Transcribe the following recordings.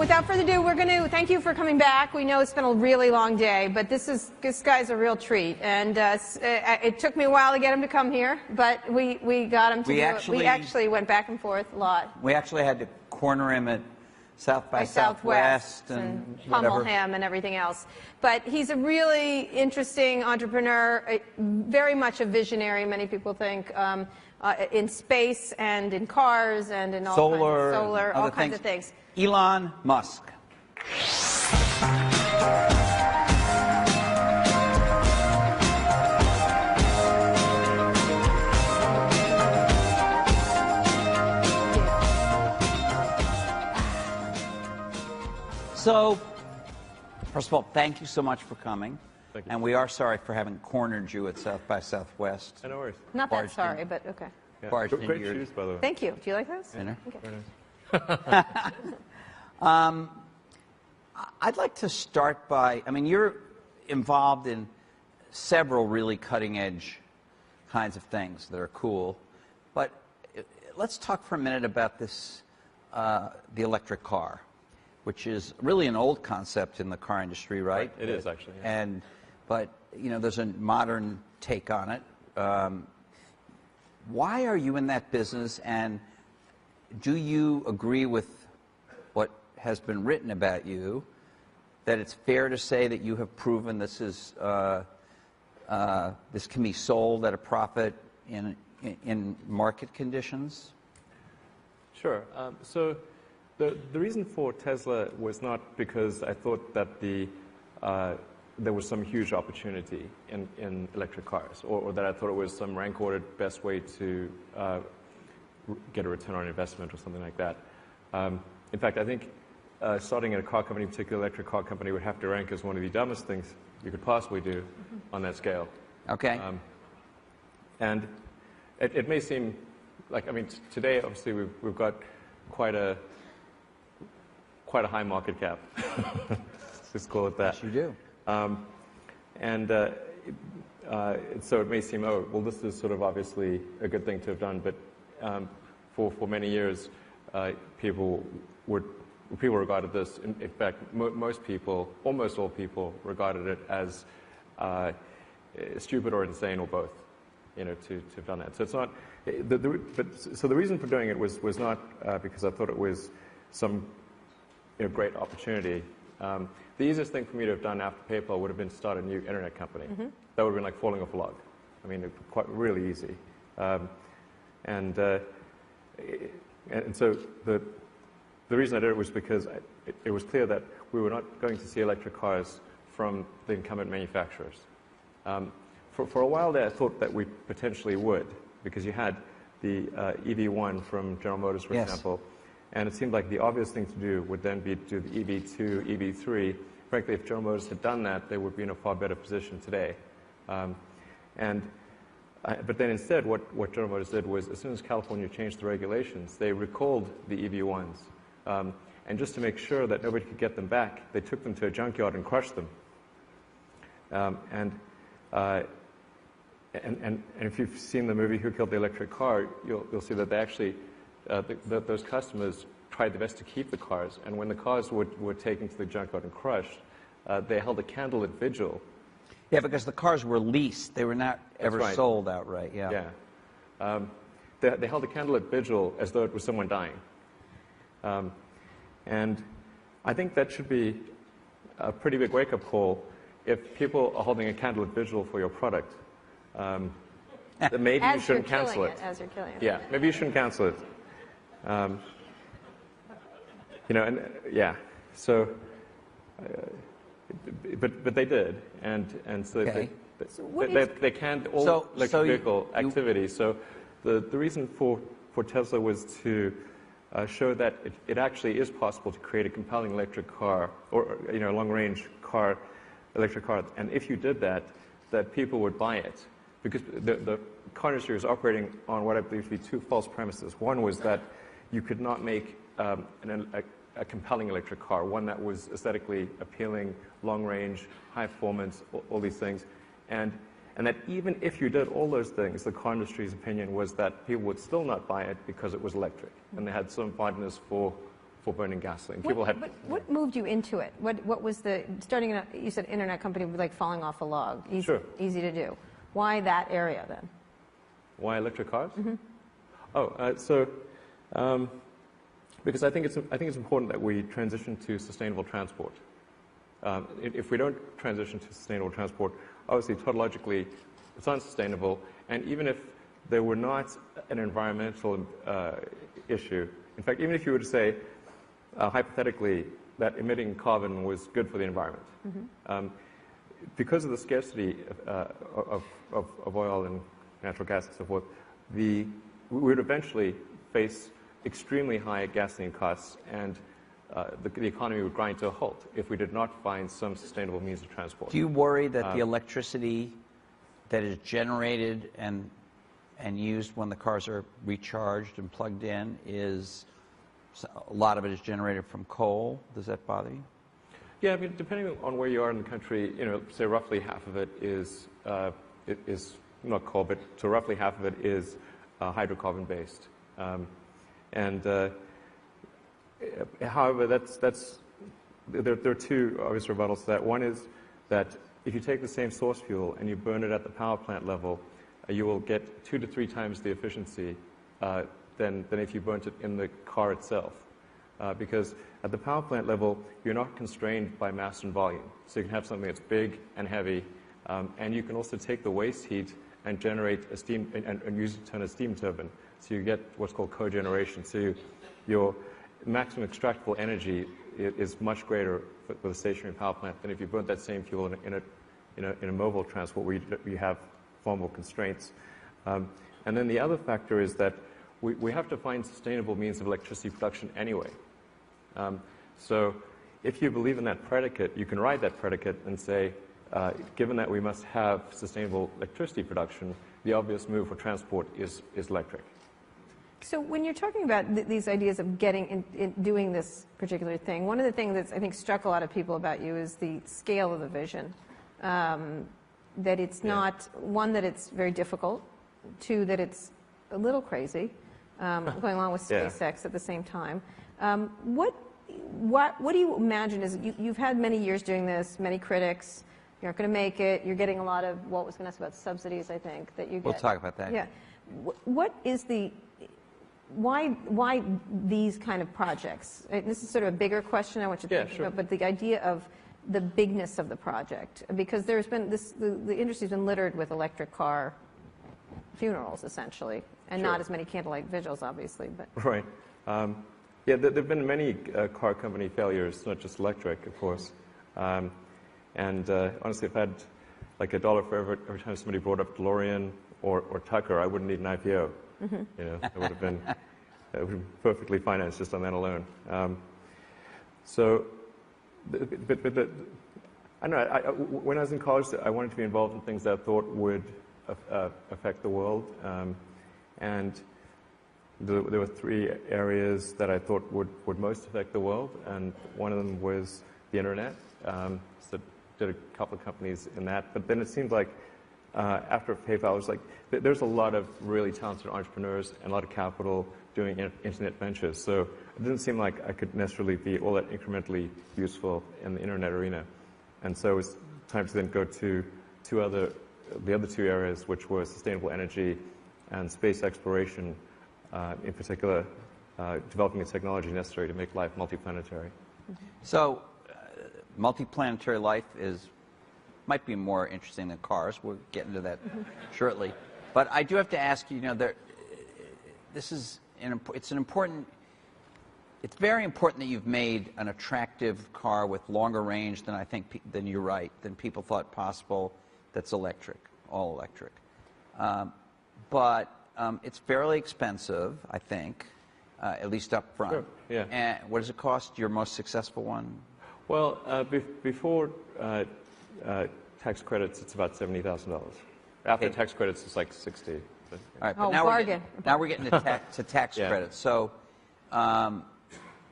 without further ado, we're going to thank you for coming back. We know it's been a really long day, but this guy's a real treat. And it took me a while to get him to come here, but we got him to do it. We actually went back and forth a lot. We actually had to corner him at South by Southwest and pummel him and everything else. But he's a really interesting entrepreneur, very much a visionary, many people think, in space and in cars and in all solar, all kinds of things. Elon Musk. So, first of all, thank you so much for coming. Thank you. And we are sorry for having cornered you at South by Southwest. No worries. Not that sorry, but okay. Yeah. Great shoes, by the way. Thank you. Do you like those? Yeah. Okay. Very nice. I'd like to start by, I mean, you're involved in several really cutting-edge kinds of things that are cool, but let's talk for a minute about this, the electric car, which is really an old concept in the car industry, right? It is, actually. Yeah. But, you know, there's a modern take on it. Why are you in that business, and do you agree with what has been written about you, that it's fair to say that you have proven this is this can be sold at a profit in market conditions? Sure. So the reason for Tesla was not because I thought that there was some huge opportunity in electric cars, or that I thought it was some rank-ordered best way to get a return on investment or something like that. In fact, I think starting at a car company, particularly electric car company, would have to rank as one of the dumbest things you could possibly do on that scale. Okay. And it may seem like, I mean, today obviously we've got quite a high market cap. Let's just call it that. Yes, you do. So it may seem, oh, well, this is sort of obviously a good thing to have done, but for many years, people regarded this. In fact, most people, almost all people, regarded it as stupid or insane or both, you know, to have done that. So it's not. So the reason for doing it was not because I thought it was some great opportunity. The easiest thing for me to have done after PayPal would have been to start a new internet company. Mm-hmm. That would have been like falling off a log. I mean, quite really easy. And so the reason I did it was because it was clear that we were not going to see electric cars from the incumbent manufacturers. For a while there, I thought that we potentially would, because you had the EV1 from General Motors, for example. And it seemed like the obvious thing to do would then be to do the EV2, EV3. Frankly, if General Motors had done that, they would be in a far better position today. But then instead, what General Motors did was, as soon as California changed the regulations, they recalled the EV1s. And just to make sure that nobody could get them back, they took them to a junkyard and crushed them. And if you've seen the movie Who Killed the Electric Car, you'll see that they actually, those customers tried their best to keep the cars. And when the cars were taken to the junkyard and crushed, they held a candlelit vigil. Yeah, because the cars were leased. They were not ever sold outright. Yeah. Yeah. They held a candlelit vigil as though it was someone dying. And I think that should be a pretty big wake-up call if people are holding a candlelit vigil for your product. Then maybe you shouldn't cancel it. As you're killing it. Yeah, maybe you shouldn't cancel it. So, but they did, and so they canned all electric vehicle activity. So the reason for Tesla was to show that it actually is possible to create a compelling electric car, or a long-range car, electric car, and if you did that people would buy it, because the car industry was operating on what I believe to be two false premises. One was that you could not make a compelling electric car, one that was aesthetically appealing, long-range, high performance, all these things, and that even if you did all those things, the car industry's opinion was that people would still not buy it because it was electric, and they had some fondness for for burning gasoline. What moved you into it? What was the starting? You said internet company would like falling off a log. Sure. Easy to do. Why that area then? Why electric cars? Mm-hmm. Because I think it's important that we transition to sustainable transport. If we don't transition to sustainable transport, obviously tautologically it's unsustainable. And even if there were not an environmental issue, in fact, even if you were to say hypothetically that emitting carbon was good for the environment, mm-hmm. Because of the scarcity of oil and natural gas and so forth, we would eventually face extremely high gasoline costs, and the economy would grind to a halt if we did not find some sustainable means of transport. Do you worry that the electricity that is generated and used when the cars are recharged and plugged in a lot of it is generated from coal? Does that bother you? Yeah, I mean, depending on where you are in the country, say roughly half of it is not coal, but so roughly half of it is hydrocarbon based. However, there are two obvious rebuttals to that. One is that if you take the same source fuel and you burn it at the power plant level, you will get 2 to 3 times the efficiency than if you burnt it in the car itself. Because at the power plant level, you're not constrained by mass and volume. So you can have something that's big and heavy, and you can also take the waste heat and generate a steam and use it to turn a steam turbine. So you get what's called cogeneration. So your maximum extractable energy is much greater with a stationary power plant than if you burnt that same fuel in a mobile transport where you have far more constraints. And then the other factor is that we have to find sustainable means of electricity production anyway. So if you believe in that predicate, you can ride that predicate and say, given that we must have sustainable electricity production, the obvious move for transport is electric. So when you're talking about these ideas of doing this particular thing, one of the things that I think struck a lot of people about you is the scale of the vision. That it's not, one, that it's very difficult, 2, that it's a little crazy, going along with SpaceX at the same time. What do you imagine is, you've had many years doing this, many critics, you're not going to make it, you're getting a lot of, Walt was going to ask about subsidies, I think, that you get. We'll talk about that. Yeah. What is why these kind of projects? And this is sort of a bigger question I want you to think about, but the idea of the bigness of the project, because there's been the industry's been littered with electric car funerals, essentially, and not as many candlelight vigils, obviously. But right. Yeah, there have been many car company failures, not just electric, of course. And honestly, if I had like $1 for every time somebody brought up DeLorean or Tucker, I wouldn't need an IPO. Mm-hmm. It would have been perfectly financed just on that alone. But I don't know. When I was in college, I wanted to be involved in things that I thought would affect the world, and there were 3 areas that I thought would most affect the world, and one of them was the internet. So did a couple of companies in that, but then it seemed like after PayPal, I was like, there's a lot of really talented entrepreneurs and a lot of capital doing internet ventures. So it didn't seem like I could necessarily be all that incrementally useful in the internet arena. And so it was time to then go to the other 2 areas, which were sustainable energy and space exploration, in particular, developing the technology necessary to make life multiplanetary. Mm-hmm. So multiplanetary life might be more interesting than cars. We'll get into that shortly. But I do have to ask you, it's very important that you've made an attractive car with longer range than you're right, than people thought possible, that's electric, all electric. But it's fairly expensive, I think, at least up front. Sure, yeah. And what does it cost, your most successful one? Well, before tax credits, it's about $70,000. After tax credits, it's like $60,000. All right, but bargain. Now we're getting to tax credits. So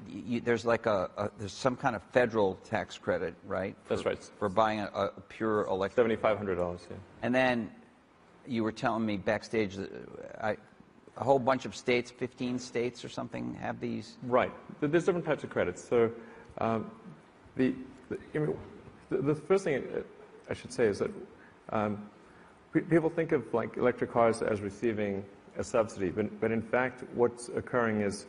there's like there's some kind of federal tax credit, right? That's right. For buying a pure electric. $7,500, yeah. And then you were telling me backstage that a whole bunch of states, 15 states or something, have these? Right. There's different types of credits. So the first thing I should say is that people think of like electric cars as receiving a subsidy, but in fact what's occurring is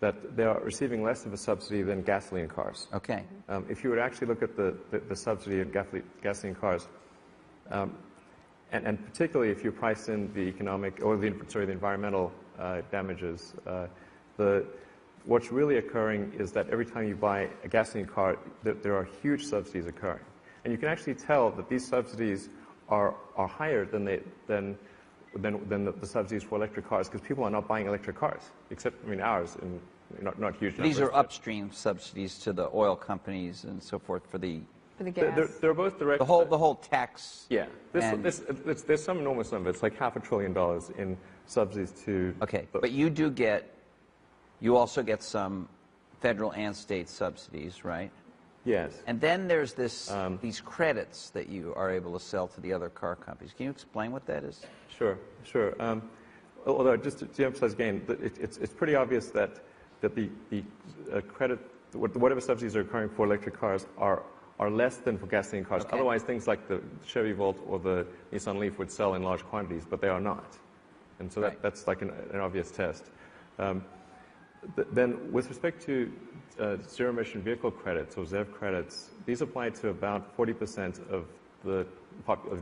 that they are receiving less of a subsidy than gasoline cars. Okay. If you would actually look at the subsidy of gasoline cars, and particularly if you price in the economic or the environmental damages, what's really occurring is that every time you buy a gasoline car, there are huge subsidies occurring, and you can actually tell that these subsidies are higher than the subsidies for electric cars, because people are not buying electric cars, except ours, and not huge numbers. These are upstream subsidies to the oil companies and so forth for the gas. They're both direct. the whole tax. Yeah, there's some enormous number. It's like $500 billion in subsidies to. Okay, but you also get some federal and state subsidies, right? Yes. And then there's these credits that you are able to sell to the other car companies. Can you explain what that is? Sure. Although, just to emphasize again, it's pretty obvious that the credit, whatever subsidies are occurring for electric cars are less than for gasoline cars. Okay. Otherwise, things like the Chevy Volt or the Nissan Leaf would sell in large quantities, but they are not. And so that's like an obvious test. Then, with respect to zero-emission vehicle credits or ZEV credits, these apply to about 40% of the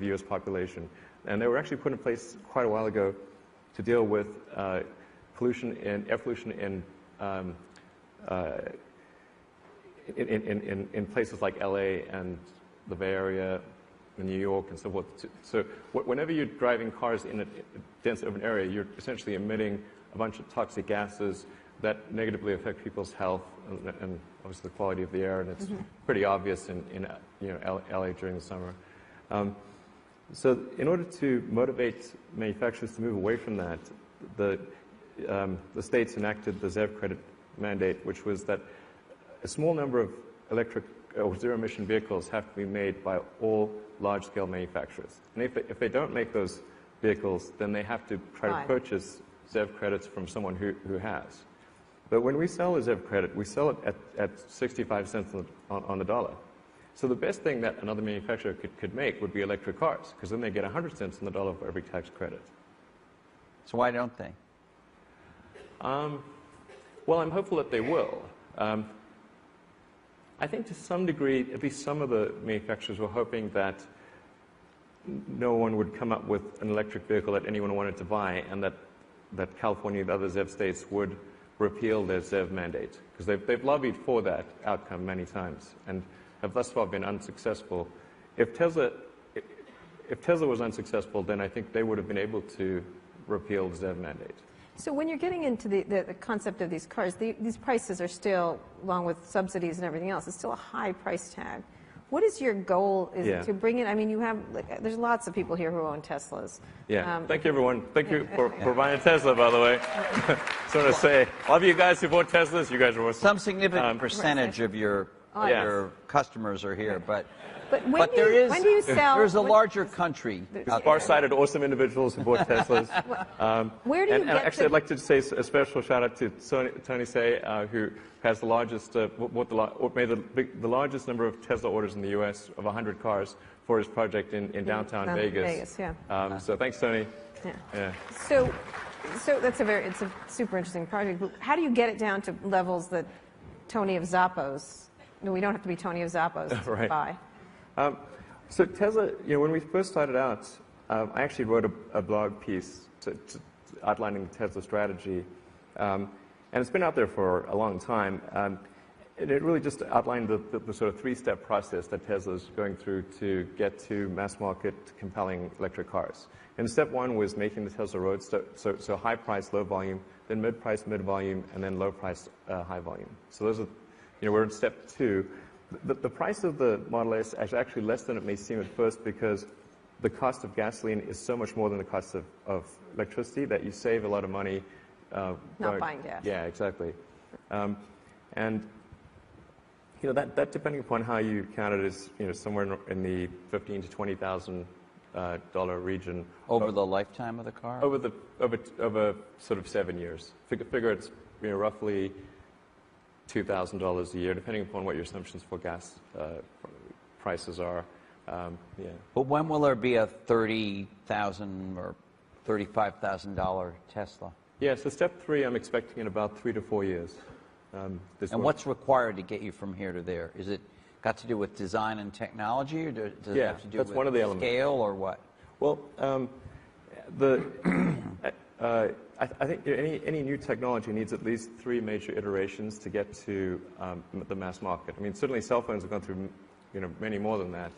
U.S. population, and they were actually put in place quite a while ago to deal with air pollution in places like L.A. and the Bay Area, and New York, and so forth. So whenever you're driving cars in a dense urban area, you're essentially emitting a bunch of toxic gases that negatively affect people's health and obviously the quality of the air, and it's pretty obvious in LA during the summer. So in order to motivate manufacturers to move away from that, the states enacted the ZEV credit mandate, which was that a small number of electric or zero-emission vehicles have to be made by all large-scale manufacturers. And if they don't make those vehicles, then they have to try to purchase ZEV credits from someone who has. But when we sell a ZEV credit, we sell it at 65 cents on the dollar. So the best thing that another manufacturer could make would be electric cars, because then they get 100 cents on the dollar for every tax credit. So why don't they? Well, I'm hopeful that they will. I think to some degree, at least some of the manufacturers were hoping that no one would come up with an electric vehicle that anyone wanted to buy, and that California and other ZEV states would repeal their ZEV mandate, because they've lobbied for that outcome many times and have thus far been unsuccessful. If Tesla was unsuccessful, then I think they would have been able to repeal the ZEV mandate. So when you're getting into the concept of these cars, these prices are still, along with subsidies and everything else, it's still a high price tag. What is your goal? Is it to bring in? I mean, you have there's lots of people here who own Teslas. Yeah. Thank you, everyone. Thank you for buying a Tesla, by the way. So I want to say, all of you guys who bought Teslas, you guys are awesome. Some significant percentage of your customers are here, but when do you sell? There's a larger country. Far-sighted, awesome individuals who bought Teslas. Where do you get actually, I'd like to say a special shout out to Tony Say, who has the largest, made the largest number of Tesla orders in the U.S. of 100 cars for his project in downtown Vegas. So thanks, Tony. Yeah. So it's a super interesting project. But how do you get it down to levels that Tony of Zappos? No, we don't have to be Tony of Zappos to buy. So Tesla, when we first started out, I actually wrote a blog piece outlining the Tesla strategy, and it's been out there for a long time. And it really just outlined the sort of three-step process that Tesla's going through to get to mass-market, compelling electric cars. And step one was making the Tesla Roadster, so high price, low volume, then mid price, mid volume, and then low price, high volume. So those are, we're in step two. The price of the Model S is actually less than it may seem at first, because the cost of gasoline is so much more than the cost of electricity that you save a lot of money. Not buying gas. Yeah, exactly. And that depending upon how you count it is somewhere in the 15 to 20,000 region. Over the lifetime of the car? Over sort of 7 years. Figure it's roughly $2,000 a year, depending upon what your assumptions for gas prices are. Yeah. But when will there be a $30,000 or $35,000 Tesla? Yeah, so step 3, I'm expecting in about 3 to 4 years. And what's required to get you from here to there? Is it got to do with design and technology, or does it have to do that's with one of the elements. Scale, or what? Well, I think any new technology needs at least 3 major iterations to get to the mass market. I mean, certainly cell phones have gone through many more than that.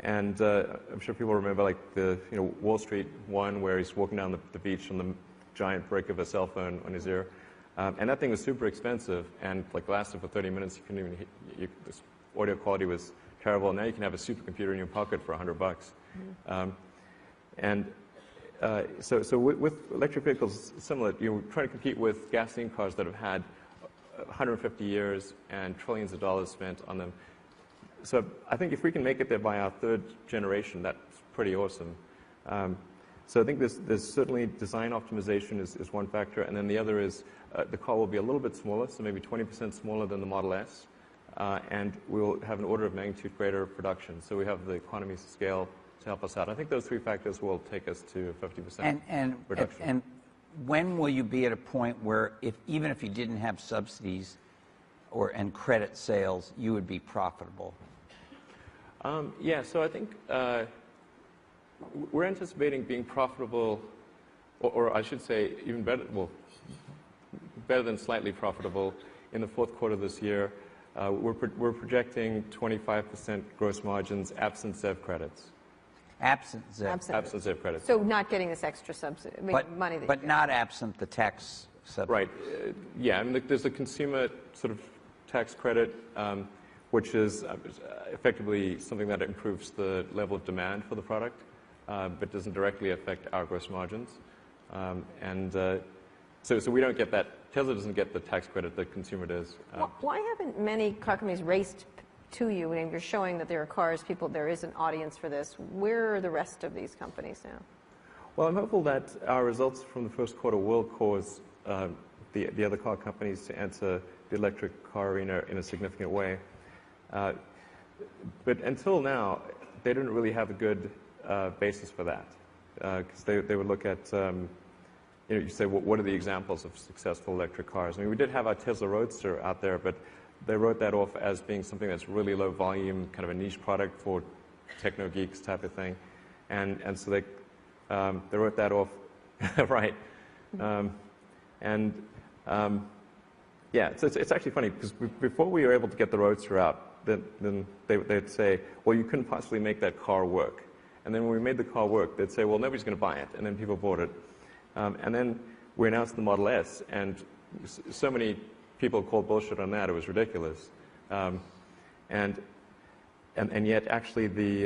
And I'm sure people remember like the Wall Street one where he's walking down the beach on the giant brick of a cell phone on his ear. And that thing was super expensive and like lasted for 30 minutes. You couldn't even this audio quality was terrible. Now you can have a supercomputer in your pocket for $100. So with electric vehicles, it's similar. You're trying to compete with gasoline cars that have had 150 years and trillions of dollars spent on them. So I think if we can make it there by our 3rd generation, that's pretty awesome. So I think there's certainly design optimization is one factor, and then the other is the car will be a little bit smaller, so maybe 20% smaller than the Model S, and we'll have an order of magnitude greater production. So we have the economies of scale to help us out. I think those 3 factors will take us to 50% reduction. And when will you be at a point where, even if you didn't have subsidies and credit sales, you would be profitable? Yeah, so I think we're anticipating being profitable, or I should say even better, better than slightly profitable in the 4th quarter of this year. We're projecting 25% gross margins absent ZEV credits. Absent ZEV? Absent ZEV credits. So not getting this extra subsidy, money that but not absent the tax subsidy. Right. Yeah, I mean, there's a consumer sort of tax credit, which is effectively something that improves the level of demand for the product, but doesn't directly affect our gross margins. So we don't get that. Tesla doesn't get the tax credit, the consumer does. Why haven't many car companies raced to you? I mean, you're showing that there are cars, there is an audience for this. Where are the rest of these companies now? Well, I'm hopeful that our results from the 1st quarter will cause the other car companies to enter the electric car arena in a significant way. But until now, they didn't really have a good basis for that, because they would look at, you say, well, what are the examples of successful electric cars? I mean, we did have our Tesla Roadster out there, but they wrote that off as being something that's really low volume, kind of a niche product for techno geeks type of thing, and so they wrote that off, right? Yeah, so it's actually funny because before we were able to get the Roadster out, then they'd say, well, you couldn't possibly make that car work. And then when we made the car work, they'd say, well, nobody's going to buy it. And then people bought it. And then we announced the Model S, and so many people called bullshit on that. It was ridiculous. And yet, actually, we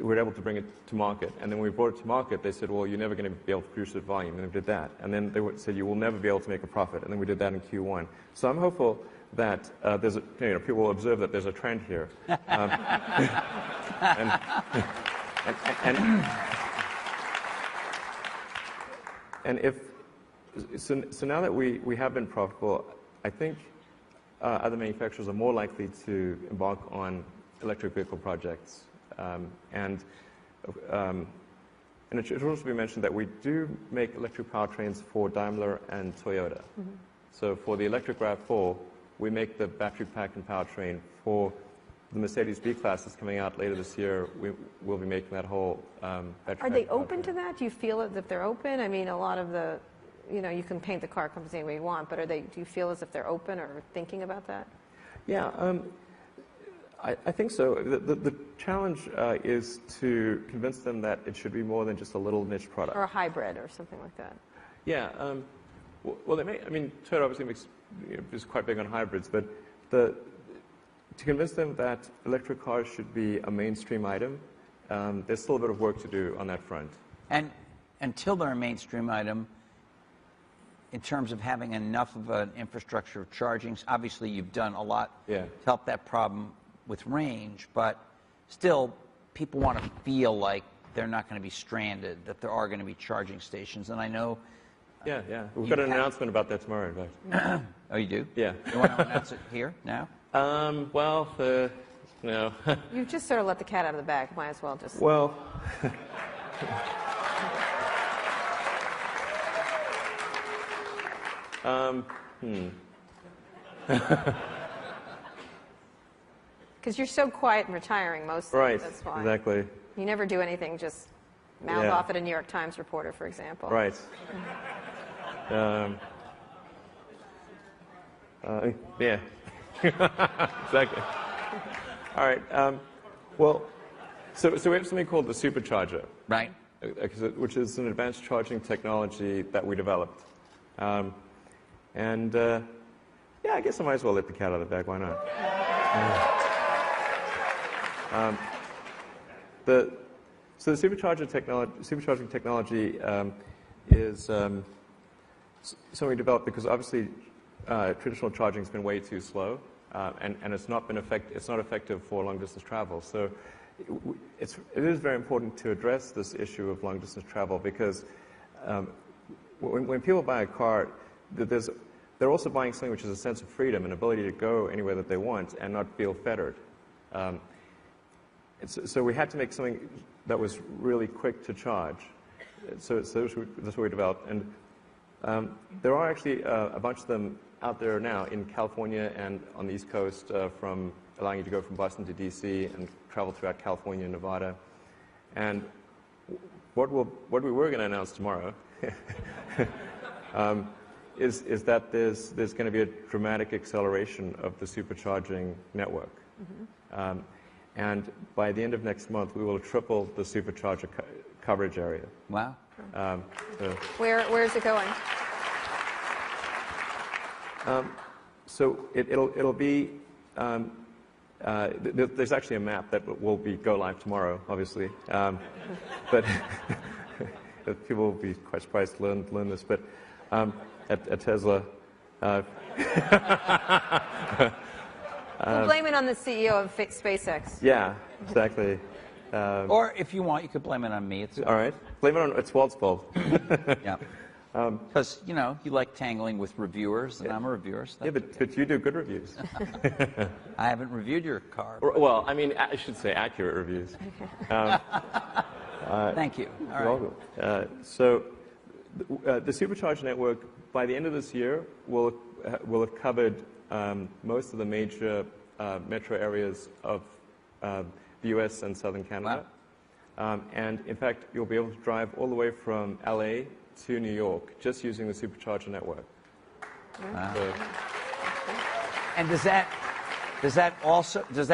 were able to bring it to market. And then when we brought it to market, they said, well, you're never going to be able to produce it at volume. And we did that. And then they said, you will never be able to make a profit. And then we did that in Q1. So I'm hopeful that people will observe that there's a trend here. So now that we have been profitable, I think other manufacturers are more likely to embark on electric vehicle projects. And it should also be mentioned that we do make electric powertrains for Daimler and Toyota. Mm-hmm. So for the electric RAV4, we make the battery pack and powertrain. For the Mercedes B-Class that's coming out later this year, we'll be making that whole battery pack. Are they open to that? Do you feel as if they're open? I mean, a lot of the, you can paint the car companies any way you want, but do you feel as if they're open or thinking about that? Yeah, I think so. The challenge is to convince them that it should be more than just a little niche product. Or a hybrid or something like that. Yeah. Well, they may. I mean, Toyota obviously is quite big on hybrids, but to convince them that electric cars should be a mainstream item, there's still a bit of work to do on that front. And until they're a mainstream item, in terms of having enough of an infrastructure of charging, obviously you've done a lot to help that problem with range, but still people want to feel like they're not going to be stranded, that there are going to be charging stations. And I know... Yeah. We've got an announcement about that tomorrow, in fact. Oh, you do? Yeah. You want to announce it here, now? Well, no. You just sort of let the cat out of the bag. Might as well just... Well... Because you're so quiet and retiring mostly. Right, That's why. exactly. You never do anything, just mouth off at a New York Times reporter, for example. Right. Yeah. Exactly. All right. Well, so we have something called the supercharger. Right. Which is an advanced charging technology that we developed. Yeah, I guess I might as well let the cat out of the bag. Why not? So the supercharging technology is something we developed because obviously traditional charging has been way too slow, and it's not effective for long distance travel. So it is very important to address this issue of long distance travel because when people buy a car, they're also buying something which is a sense of freedom, an ability to go anywhere that they want and not feel fettered. So we had to make something that was really quick to charge. So that's what we developed. And there are actually a bunch of them out there now in California and on the East Coast, from allowing you to go from Boston to D.C. and travel throughout California and Nevada. And what we were going to announce tomorrow is that there's going to be a dramatic acceleration of the supercharging network. Mm-hmm. And by the end of next month, we will triple the supercharger coverage area. Wow. Where is it going? So it'll be. There's actually a map that will go live tomorrow, obviously. But people will be quite surprised to learn this. But at Tesla. We'll blame it on the CEO of SpaceX. Yeah, exactly. Or if you want, you could blame it on me. All right. Blame it on Walt's fault. Yeah. Because, you like tangling with reviewers, and I'm a reviewer. So yeah, but you do good reviews. I haven't reviewed your car. Well, I mean, I should say accurate reviews. Thank you. All you're welcome. So the supercharger network, by the end of this year, will have covered most of the major metro areas of the U.S. and southern Canada. Wow. And in fact, you'll be able to drive all the way from L.A. to New York just using the supercharger network. Wow. And does that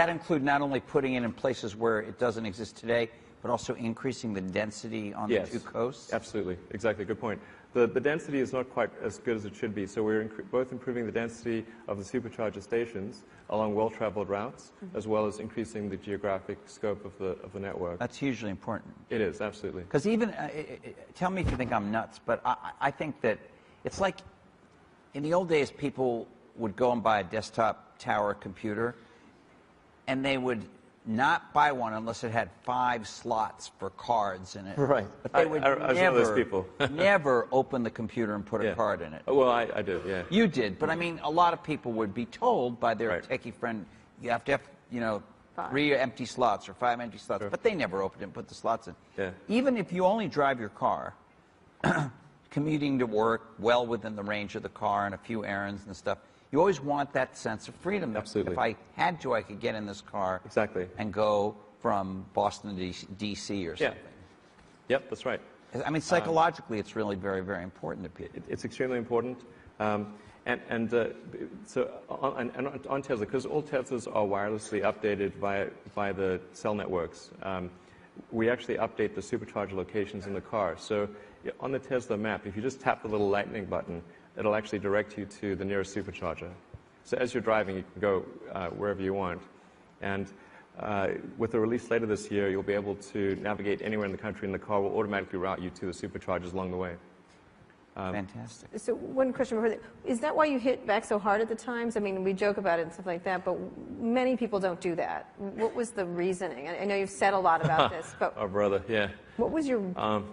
include not only putting it in places where it doesn't exist today, but also increasing the density on the two coasts? Absolutely. Exactly. Good point. The density is not quite as good as it should be, so we're both improving the density of the supercharger stations along well-traveled routes, as well as increasing the geographic scope of the network. That's hugely important. It is, absolutely. Because even, tell me if you think I'm nuts, but I think that it's like, in the old days, people would go and buy a desktop tower computer, and they would not buy one unless it had 5 slots for cards in it. Right. But they would I was one of those people. never open the computer and put a card in it. Well, I do, yeah. You did, but I mean, a lot of people would be told by their techie friend, you have to have, 3 empty slots or 5 empty slots, but they never opened it and put the slots in. Yeah. Even if you only drive your car, commuting to work well within the range of the car and a few errands and stuff, you always want that sense of freedom. Absolutely. If I had to, I could get in this car and go from Boston to D.C. or something. Yep, that's right. I mean, psychologically, it's really very, very important to people. It's extremely important. So on Tesla, because all Teslas are wirelessly updated via the cell networks, we actually update the supercharger locations in the car. So on the Tesla map, if you just tap the little lightning button, it'll actually direct you to the nearest supercharger. So as you're driving, you can go wherever you want. And with the release later this year, you'll be able to navigate anywhere in the country, and the car will automatically route you to the superchargers along the way. Fantastic. So one question before that. Is that why you hit back so hard at the Times? I mean, we joke about it and stuff like that, but many people don't do that. What was the reasoning? I know you've said a lot about this, but... Our brother, yeah. What was your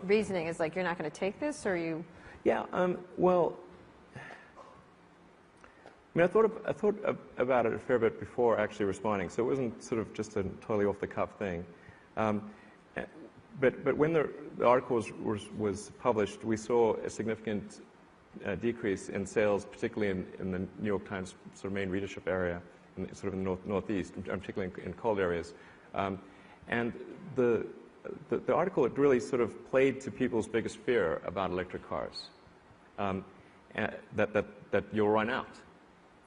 reasoning? Is like, you're not going to take this, or you... Yeah, well, I mean, I thought about it a fair bit before actually responding, so it wasn't sort of just a totally off-the-cuff thing. But when the article was published, we saw a significant decrease in sales, particularly in the New York Times sort of main readership area, sort of in the northeast, particularly in cold areas. And the article, it really sort of played to people's biggest fear about electric cars, that you'll run out,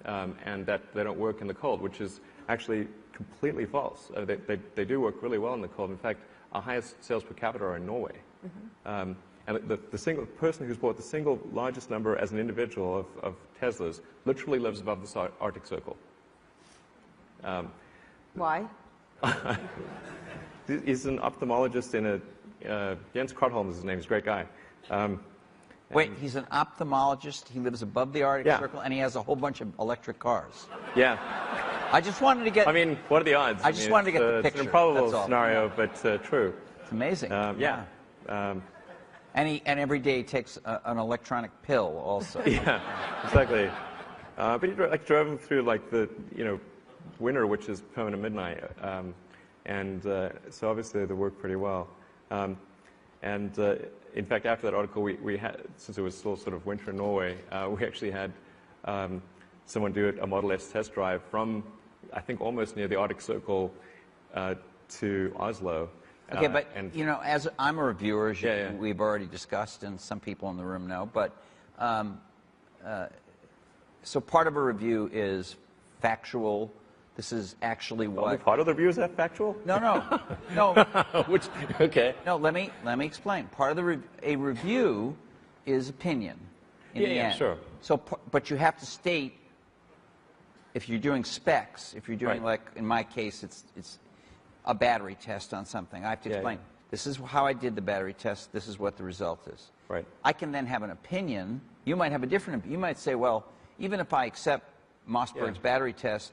and that they don't work in the cold, which is actually completely false. They do work really well in the cold. In fact, our highest sales per capita are in Norway. And the single person who's bought the single largest number as an individual of Teslas literally lives above the Arctic Circle. Why? He's an ophthalmologist in Jens Krotholm is his name. He's a great guy. Wait, he's an ophthalmologist. He lives above the Arctic Circle, and he has a whole bunch of electric cars. Yeah. I just wanted to get... I mean, what are the odds? I just wanted to get the picture. It's an improbable scenario, but true. It's amazing. Yeah. And every day he takes an electronic pill also. Yeah, exactly. But he drove him through like the winter, which is permanent midnight, and so obviously they work pretty well. In fact, after that article, we had, since it was still sort of winter in Norway, we actually had someone do a Model S test drive from, I think, almost near the Arctic Circle to Oslo. Okay, but as I'm a reviewer, as we've already discussed, and some people in the room know, but so part of a review is factual. This is actually what... Only part of the review is that factual? No. Which, okay. No, let me explain. Part of a review is opinion in the end. Sure. So, but you have to state, if you're doing specs, if you're doing like, in my case, it's a battery test on something. I have to explain, this is how I did the battery test, this is what the result is. Right. I can then have an opinion. You might have a different opinion. You might say, well, even if I accept Mossberg's battery test,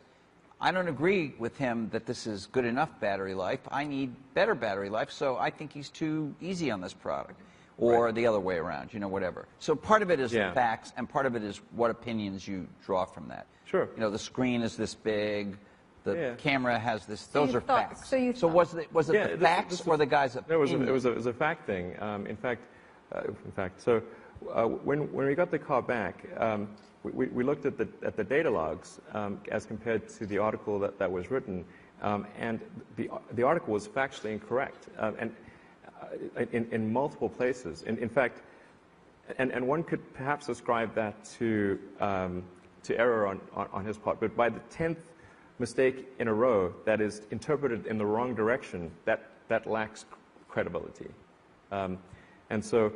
I don't agree with him that this is good enough battery life. I need better battery life, so I think he's too easy on this product. Or the other way around, whatever. So part of it is the facts, and part of it is what opinions you draw from that. Sure. The screen is this big, the camera has this, So those are facts. So was it the facts or the guy's opinion? No, it was a fact thing. In fact, so when we got the car back, we looked at the data logs as compared to the article that was written, and the article was factually incorrect, and in multiple places. In fact, and one could perhaps ascribe that to error on his part. But by the 10th mistake in a row that is interpreted in the wrong direction, that lacks credibility. And so,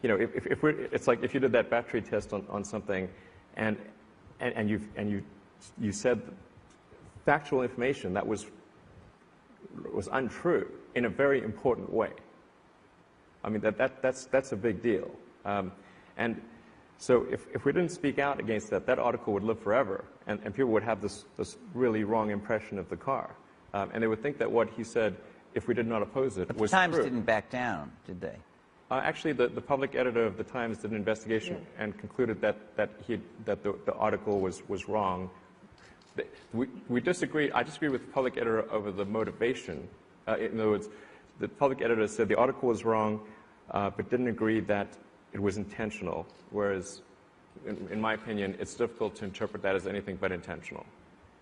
it's like if you did that battery test on something, and you said factual information that was untrue in a very important way. I mean, that's a big deal. And so if we didn't speak out against that article would live forever, and people would have this really wrong impression of the car. And they would think that what he said, if we did not oppose it, was true. But the Times didn't back down, did they? Actually, the public editor of the Times did an investigation and concluded that the article was wrong. We disagreed. I disagreed with the public editor over the motivation. In other words, the public editor said the article was wrong, but didn't agree that it was intentional. Whereas, in my opinion, it's difficult to interpret that as anything but intentional.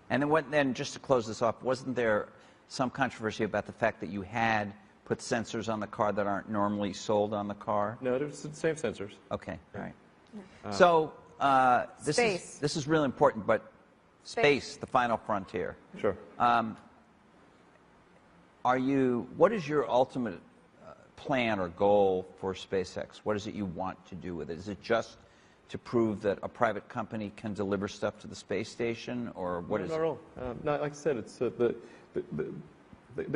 And then just to close this off, wasn't there some controversy about the fact that you had put sensors on the car that aren't normally sold on the car? No, they're the same sensors. Okay, all right. So this is really important, but space, the final frontier. Sure. What is your ultimate plan or goal for SpaceX? What is it you want to do with it? Is it just to prove that a private company can deliver stuff to the space station, or what is it? Not at all. No, like I said, it's the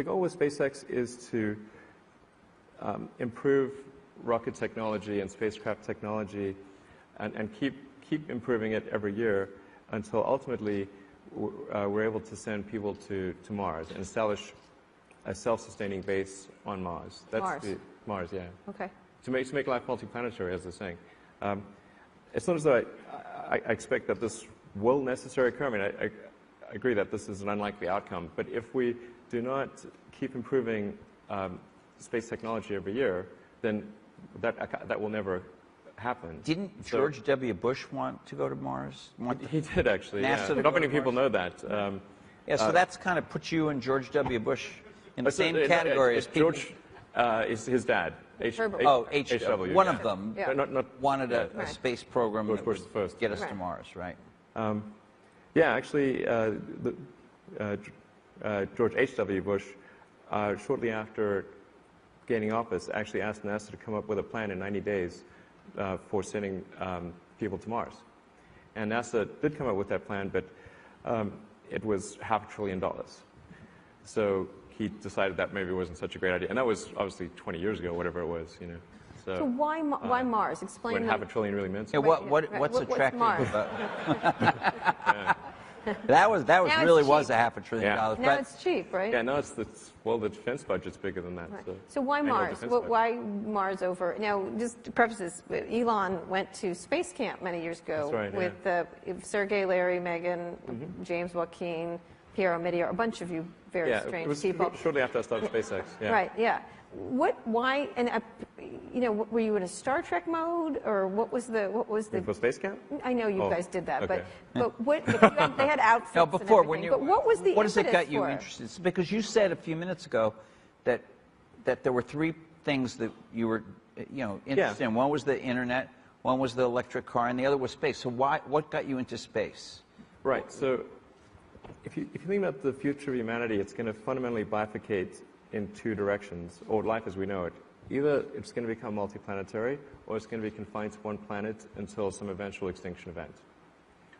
goal with SpaceX is to improve rocket technology and spacecraft technology and keep improving it every year until ultimately we're able to send people to Mars and establish a self-sustaining base on Mars. Mars. Mars, yeah. Okay. To make life multiplanetary, as they're saying. It's not as though I expect that this will necessarily occur. I mean, I agree that this is an unlikely outcome, but if we do not keep improving space technology every year, then that will never happen. Didn't George W. Bush want to go to Mars? He did, actually. NASA Not many people know that. So that's kind of puts you and George W. Bush in the same category as people. George is his dad. H.W. One of them wanted a space program that would first. get us to Mars, right? Yeah, actually, George H.W. Bush, shortly after gaining office, actually asked NASA to come up with a plan in 90 days for sending people to Mars. And NASA did come up with that plan, but it was $500 billion. So he decided that maybe wasn't such a great idea. And that was obviously 20 years ago, whatever it was, you know. So why Mars? Explain. When $500 billion really meant something. Yeah, what's attractive about That was really was $500 billion. Now it's cheap, right? Yeah, no, the defense budget's bigger than that. Right. So why Mars? Why Mars over? Now, just to preface this, Elon went to Space Camp many years ago with Sergey, Larry, Megan, James Joaquin, Piero Midier, a bunch of you very strange people. Shortly after I started SpaceX. Yeah. Right. Yeah. Why? And were you in a Star Trek mode, or what was the? For Space Camp? I know you guys did that, okay. but what? They had outfits. No, before and everything, but what was the? What has it got you for? interested? It's because you said a few minutes ago that there were three things that you were interested in. One was the internet, one was the electric car, and the other was space. So what got you into space? Right. So if you think about the future of humanity, it's going to fundamentally bifurcate in two directions, or life as we know it. Either it's going to become multiplanetary, or it's going to be confined to one planet until some eventual extinction event.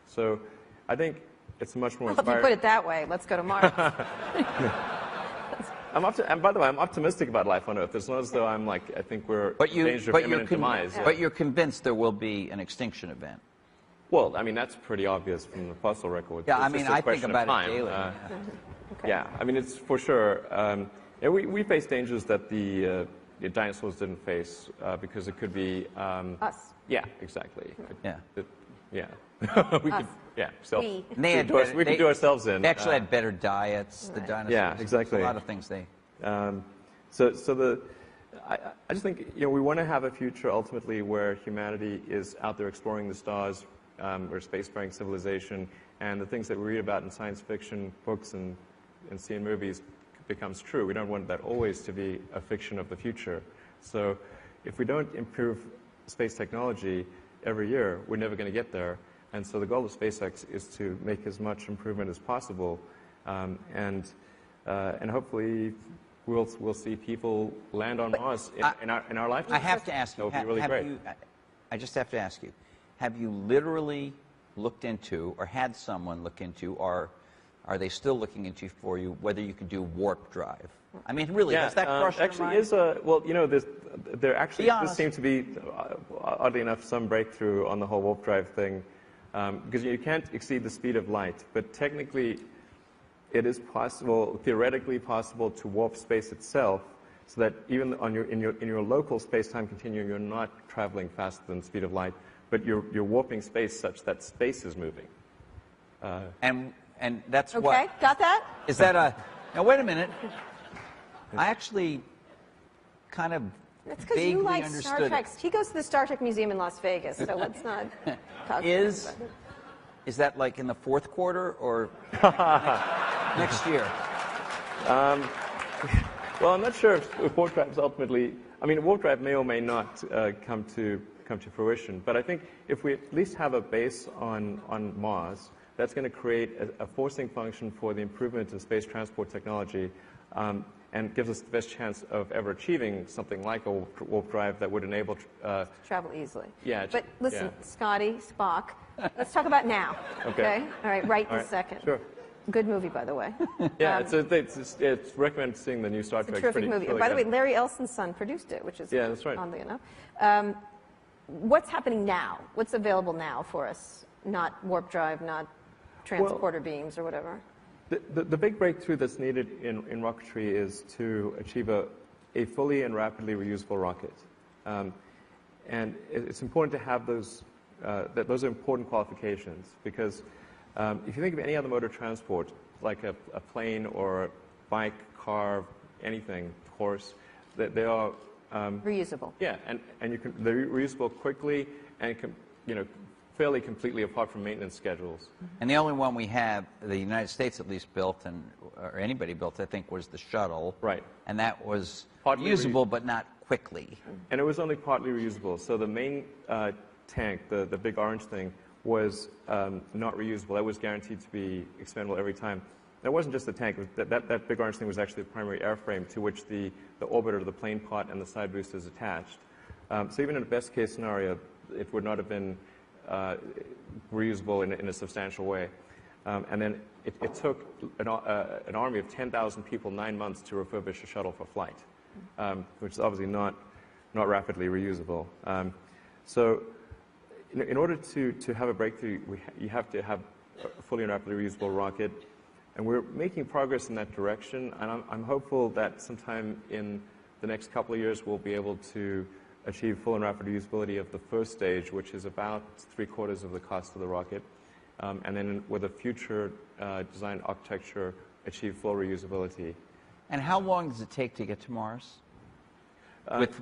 So I think it's much more inspiring. If you put it that way, let's go to Mars. And by the way, I'm optimistic about life on Earth. It's not as though I'm like, I think we're in danger of imminent demise. But you're convinced there will be an extinction event. Well, I mean, that's pretty obvious from the fossil record. Yeah, I mean, I think about it daily. Yeah, I mean, it's for sure. We face dangers that the dinosaurs didn't face because it could be us. Yeah, exactly. Us. We could. Yeah, we could do ourselves in. They actually had better diets. The dinosaurs. Yeah, exactly. A lot of things they. I just think we want to have a future ultimately where humanity is out there exploring the stars, we're a spacefaring civilization, and the things that we read about in science fiction books and see in movies becomes true. We don't want that always to be a fiction of the future. So if we don't improve space technology every year, we're never going to get there. And so the goal of SpaceX is to make as much improvement as possible, and hopefully we'll see people land on Mars in our lifetime. I have to ask you. That would be really great. I just have to ask you. Have you literally looked into, or had someone look into, or are they still looking into for you whether you could do warp drive? I mean, really, does that crush your mind? Is there actually does seem to be, oddly enough, some breakthrough on the whole warp drive thing, because you can't exceed the speed of light, but technically it is possible, theoretically possible, to warp space itself, so that even in your local space-time continuum, you're not traveling faster than the speed of light, but you're warping space such that space is moving. And that's okay, what... Okay, got that? Is that a... Now, wait a minute. I actually kind of That's because you like Star Trek. He goes to the Star Trek Museum in Las Vegas, so let's not talk Is that like in the fourth quarter or next year? Well, I'm not sure if warp drives ultimately... I mean, warp drive may or may not come to fruition, but I think if we at least have a base on Mars, that's going to create a forcing function for the improvement in space transport technology, and gives us the best chance of ever achieving something like a warp drive that would enable... travel easily. Yeah. But listen, Scotty, Spock, let's talk about now. Okay. All right, this second. Sure. Good movie, by the way. Yeah, it's recommend seeing the new Star Trek. It's a terrific movie. Really by the way, good. Larry Elson's son produced it, which is that's right. oddly enough. What's happening now? What's available now for us? Not warp drive, not transporter beams or whatever. The big breakthrough that's needed in rocketry is to achieve a fully and rapidly reusable rocket. And it's important to have those, those are important qualifications, because if you think of any other mode of transport, like a plane or a bike, car, anything, horse, they are reusable. Yeah, and they're reusable quickly and fairly completely apart from maintenance schedules. And the only one we have, the United States at least built, or anybody built, I think, was the shuttle. Right. And that was Partly usable, but not quickly. And it was only partly reusable. So the main tank, the big orange thing, was not reusable. That was guaranteed to be expendable every time. And it wasn't just the tank. It was that big orange thing was actually the primary airframe to which the orbiter, the plane part, and the side booster is attached. So even in a best-case scenario, it would not have been reusable in a substantial way. And then it took an army of 10,000 people 9 months to refurbish a shuttle for flight, which is obviously not rapidly reusable. So in order to have a breakthrough, you have to have a fully and rapidly reusable rocket. And we're making progress in that direction. And I'm hopeful that sometime in the next couple of years, we'll be able to achieve full and rapid reusability of the first stage, which is about 3/4 of the cost of the rocket. And then with a future design architecture, achieve full reusability. And how long does it take to get to Mars?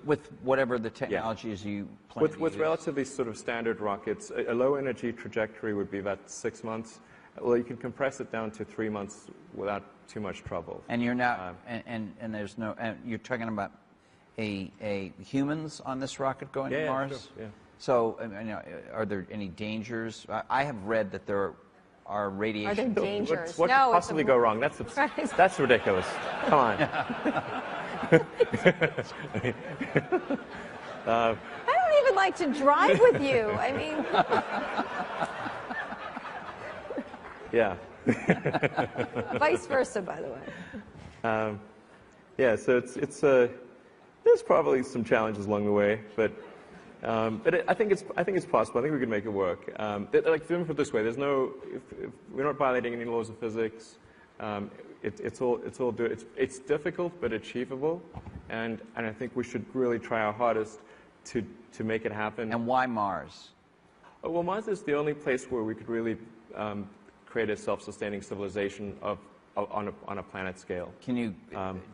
With whatever the technology is you plan to use? With relatively sort of standard rockets, a low energy trajectory would be about 6 months. Well, you can compress it down to 3 months without too much trouble. And you're not, and there's no, and you're talking about a humans on this rocket going to Mars? Sure, yeah. So, are there any dangers? I have read that there are radiation. Are there dangers? What could possibly go wrong? That's ridiculous. Come on. I don't even like to drive with you. I mean. Yeah. Vice versa, by the way. Yeah, so there's probably some challenges along the way, but I think it's possible. I think we can make it work. Let me put it this way: we're not violating any laws of physics. It's difficult but achievable, and I think we should really try our hardest to make it happen. And why Mars? Well, Mars is the only place where we could really create a self-sustaining civilization on a planet scale. Can you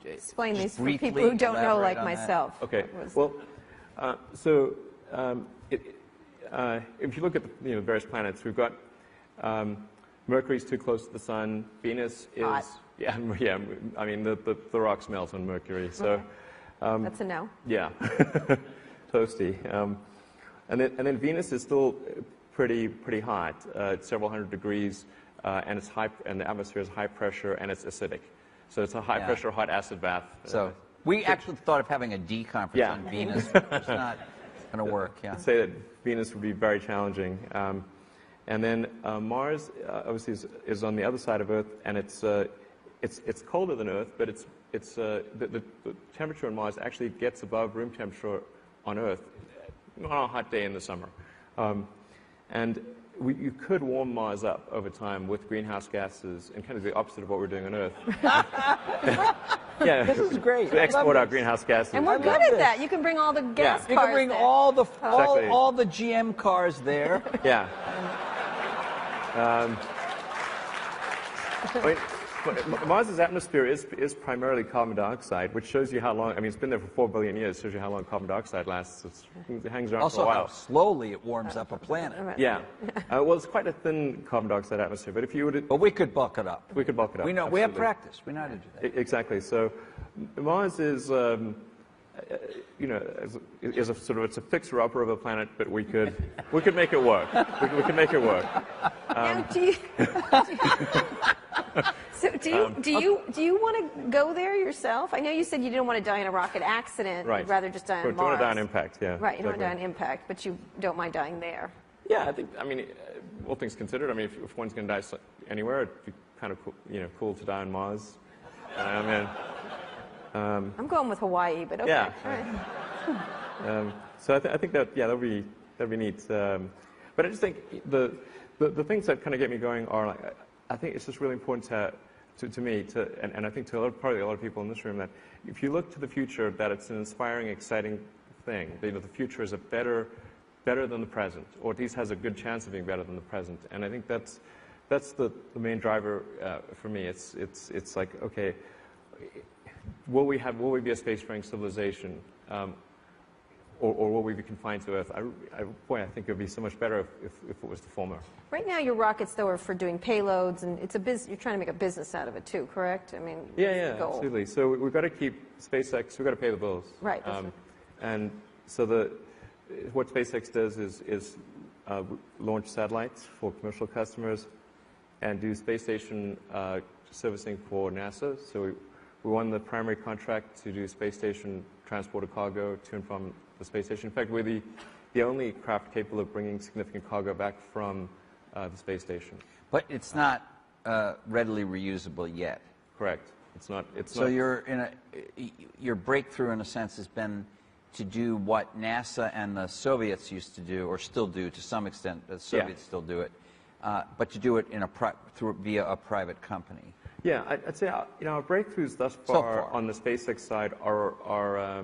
explain these for people who don't know, like myself? Okay. Well, if you look at the various planets, we've got Mercury's too close to the sun. Venus is hot. Yeah. I mean, the rocks melt on Mercury, so that's a no. Yeah, toasty. And then Venus is still pretty hot. It's several hundred degrees. And it's high, and the atmosphere is high pressure, and it's acidic. So it's a high pressure hot acid bath. So we actually thought of having a D conference on Venus, but it's not going to work. Yeah. I'd say that Venus would be very challenging. And then Mars obviously is on the other side of Earth, and it's colder than Earth, but the temperature on Mars actually gets above room temperature on Earth on a hot day in the summer. And you could warm Mars up over time with greenhouse gases, and kind of the opposite of what we're doing on Earth. Yeah, this is great. We export our greenhouse gases. And we're good at that. You can bring all the gas cars. You can bring there. all the GM cars there. Yeah. I mean, Mars's atmosphere is primarily carbon dioxide, which shows you how long. I mean, it's been there for 4 billion years. Shows you how long carbon dioxide lasts. It hangs around for a while. Also, how slowly it warms up a planet. Yeah. Well, it's quite a thin carbon dioxide atmosphere. But if you would, but we could bulk it up. We could bulk it up. We know. Absolutely. We have practice. We know how to do that. Exactly. So, Mars is. Is a sort of it's a fixer-upper of a planet, but we could make it work. We could make it work. Now, do you want to go there yourself? I know you said you didn't want to die in a rocket accident. Right. You'd rather just die on Mars. You want to die on impact, yeah. Right. You don't want to die on impact, but you don't mind dying there. Yeah, I mean, all things considered, I mean, if one's going to die anywhere, it'd be kind of cool to die on Mars. I'm going with Hawaii, but okay. Yeah. All right. So I think that that'd be neat. But I just think the things that kind of get me going are like, I think it's just really important to me and I think to probably a lot of people in this room, that if you look to the future, that it's an inspiring, exciting thing. The future is better than the present, or at least has a good chance of being better than the present. And I think that's the main driver for me. It's like, okay, will we be a spacefaring civilization, or will we be confined to Earth? I think it would be so much better if it was the former. Right now, your rockets, though, are for doing payloads, and it's you're trying to make a business out of it, too, correct? I mean, yeah, absolutely. So we've got to keep SpaceX, we've got to pay the bills. Right. And so what SpaceX does is launch satellites for commercial customers and do space station servicing for NASA. So we won the primary contract to do space station transport of cargo to and from the space station. In fact, we're the only craft capable of bringing significant cargo back from the space station. But it's not readily reusable yet. Correct. It's not. So your breakthrough, in a sense, has been to do what NASA and the Soviets used to do, or still do to some extent. The Soviets still do it, but to do it in via a private company. Yeah, I'd say our breakthroughs thus far on the SpaceX side are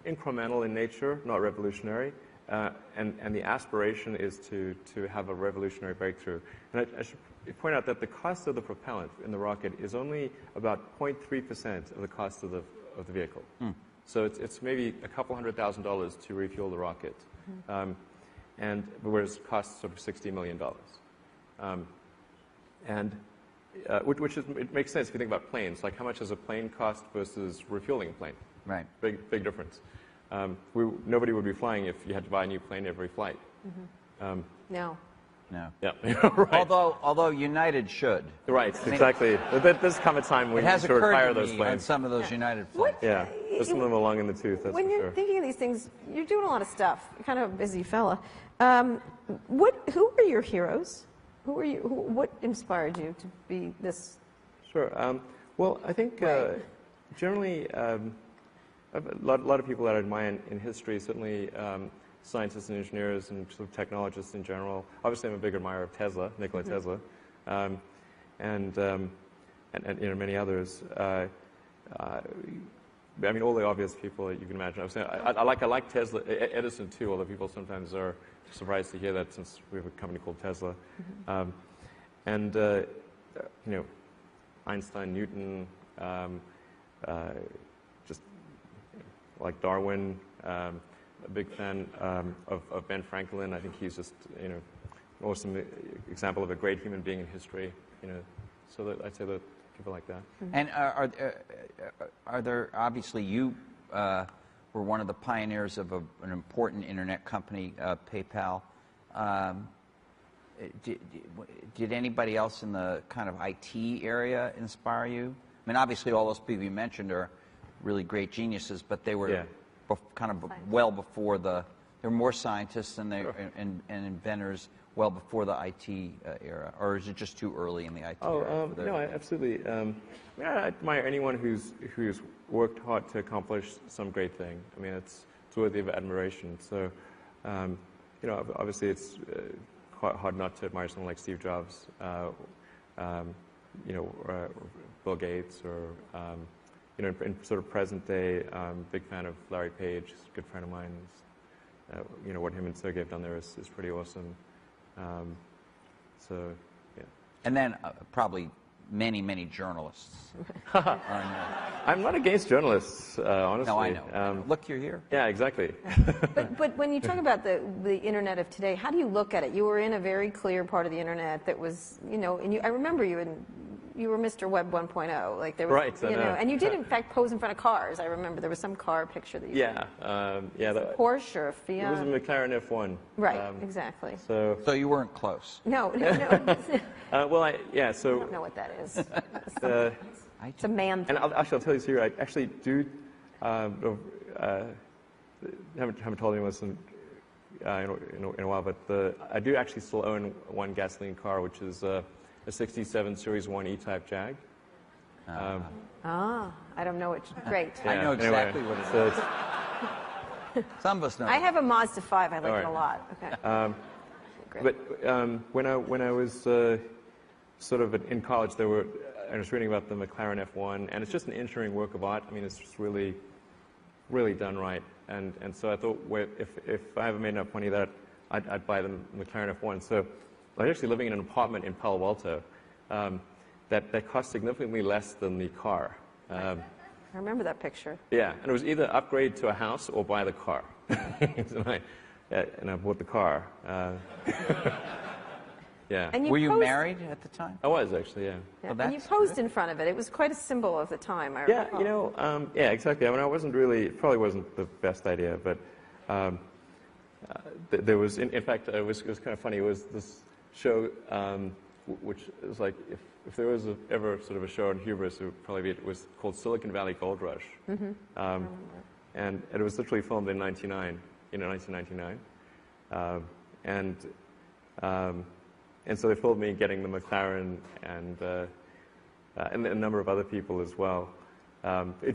incremental in nature, not revolutionary, and the aspiration is to have a revolutionary breakthrough. And I should point out that the cost of the propellant in the rocket is only about 0.3% of the cost of the vehicle. So it's maybe a couple $100,000 to refuel the rocket, whereas it costs over $60 million. It makes sense if you think about planes. Like, how much does a plane cost versus refueling a plane? Right. Big difference. Nobody would be flying if you had to buy a new plane every flight. No. Yeah. Right. Although United should. Right. Exactly. There's come a time when you sort of hire those planes. On some of those United flights. Yeah. There's some of them along in the tooth. That's when for you're sure. thinking of these things, you're doing a lot of stuff. You're kind of a busy fella. Who are your heroes? What inspired you to be this? Sure. Well, I think generally a lot of people that I admire in history, certainly scientists and engineers and sort of technologists in general. Obviously, I'm a big admirer of Tesla, Nikola Tesla, and many others. I mean, all the obvious people that you can imagine. I like Tesla, Edison too. Although people sometimes are surprised to hear that, since we have a company called Tesla, Einstein, Newton, just like Darwin. A big fan of Ben Franklin. I think he's just an awesome example of a great human being in history. So I'd say that people like that. And are there, obviously you were one of the pioneers of an important internet company, PayPal. Did anybody else in the kind of IT area inspire you? I mean, obviously all those people you mentioned are really great geniuses, but they were kind of well before there were more scientists and inventors well before the IT era, or is it just too early in the IT era? No, absolutely. I admire anyone who's worked hard to accomplish some great thing. I mean, it's worthy of admiration. So, obviously it's quite hard not to admire someone like Steve Jobs, Bill Gates, or in sort of present day, big fan of Larry Page, he's a good friend of mine. What him and Sergey have done there is pretty awesome. So, yeah. And then probably many journalists. I'm not against journalists, honestly. No, I know. Look, you're here. Yeah, exactly. But when you talk about the internet of today, how do you look at it? You were in a very clear part of the internet that was, and I remember you were Mr. Web 1.0. Like there was, right, and you did in fact pose in front of cars. I remember there was some car picture that you did. A Porsche or a Fiat. It was a McLaren F1. Right, exactly. So you weren't close. No. So I don't know what that is. It's a man thing. And I'll tell you, Siri, I actually do. Haven't told anyone this in a while, but I do actually still own one gasoline car, which is a a 67 Series 1 E-Type Jag. I don't know which. Great. Yeah, I know exactly what it is. Some of us know. I have a Mazda 5. I like it a lot. Okay. But when I was sort of in college, I was reading about the McLaren F1, and it's just an engineering work of art. I mean, it's just really, really done right. And so I thought, if I ever made enough money that I'd buy the McLaren F1. So I was actually living in an apartment in Palo Alto that cost significantly less than the car. I remember that picture. Yeah, and it was either upgrade to a house or buy the car. And I bought the car. Yeah. And were you married at the time? I was, actually, yeah. Well, and you posed in front of it. It was quite a symbol of the time, I recall. Yeah, yeah, exactly. I mean, it probably wasn't the best idea, but there was, in fact, it was kind of funny. It was this show, which was like, if there was ever sort of a show on hubris, it would probably be, it was called Silicon Valley Gold Rush. Mm-hmm. And it was literally filmed in 1999. And so they filmed me getting the McLaren and a number of other people as well.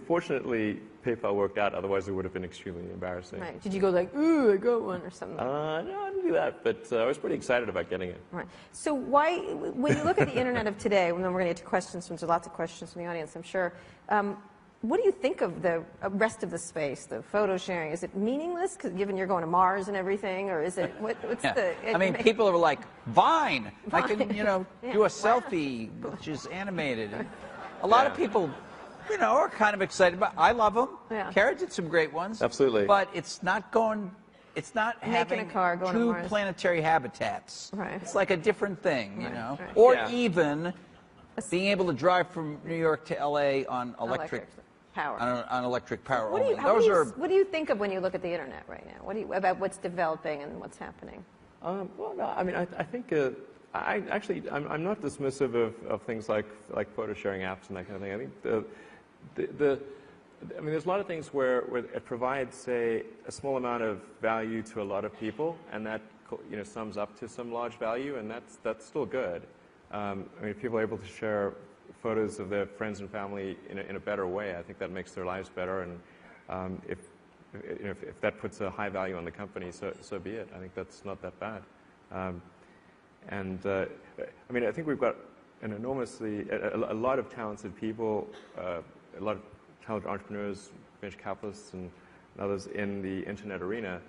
Fortunately, PayPal worked out. Otherwise, it would have been extremely embarrassing. Right. Did you go like, ooh, I got one or something? No, I didn't do that. But I was pretty excited about getting it. Right. So why, when you look at the Internet of today, and then we're going to get to questions, since there's lots of questions from the audience, I'm sure. What do you think of the rest of the space, the photo sharing? Is it meaningless, given you're going to Mars and everything, or is it, what's the... I mean, people are like, Vine! I can, do a selfie, which is animated. A lot of people, are kind of excited about. I love them. Yeah. Kara did some great ones. Absolutely. But it's not having a car going to two Mars. planetary habitats. Right. It's like a different thing, Right. Or even being able to drive from New York to L.A. on electric power. On electric power What do you think of when you look at the Internet right now? About what's developing and what's happening? Well, no, I mean, I think I'm not dismissive of things like photo sharing apps and that kind of thing. I think there's a lot of things where it provides, say, a small amount of value to a lot of people, and that sums up to some large value, and that's still good. I mean, if people are able to share photos of their friends and family in a better way, I think that makes their lives better. And if that puts a high value on the company, so be it. I think that's not that bad. I mean, I think we've got a lot of talented people, a lot of talented entrepreneurs, venture capitalists, and others in the internet arena.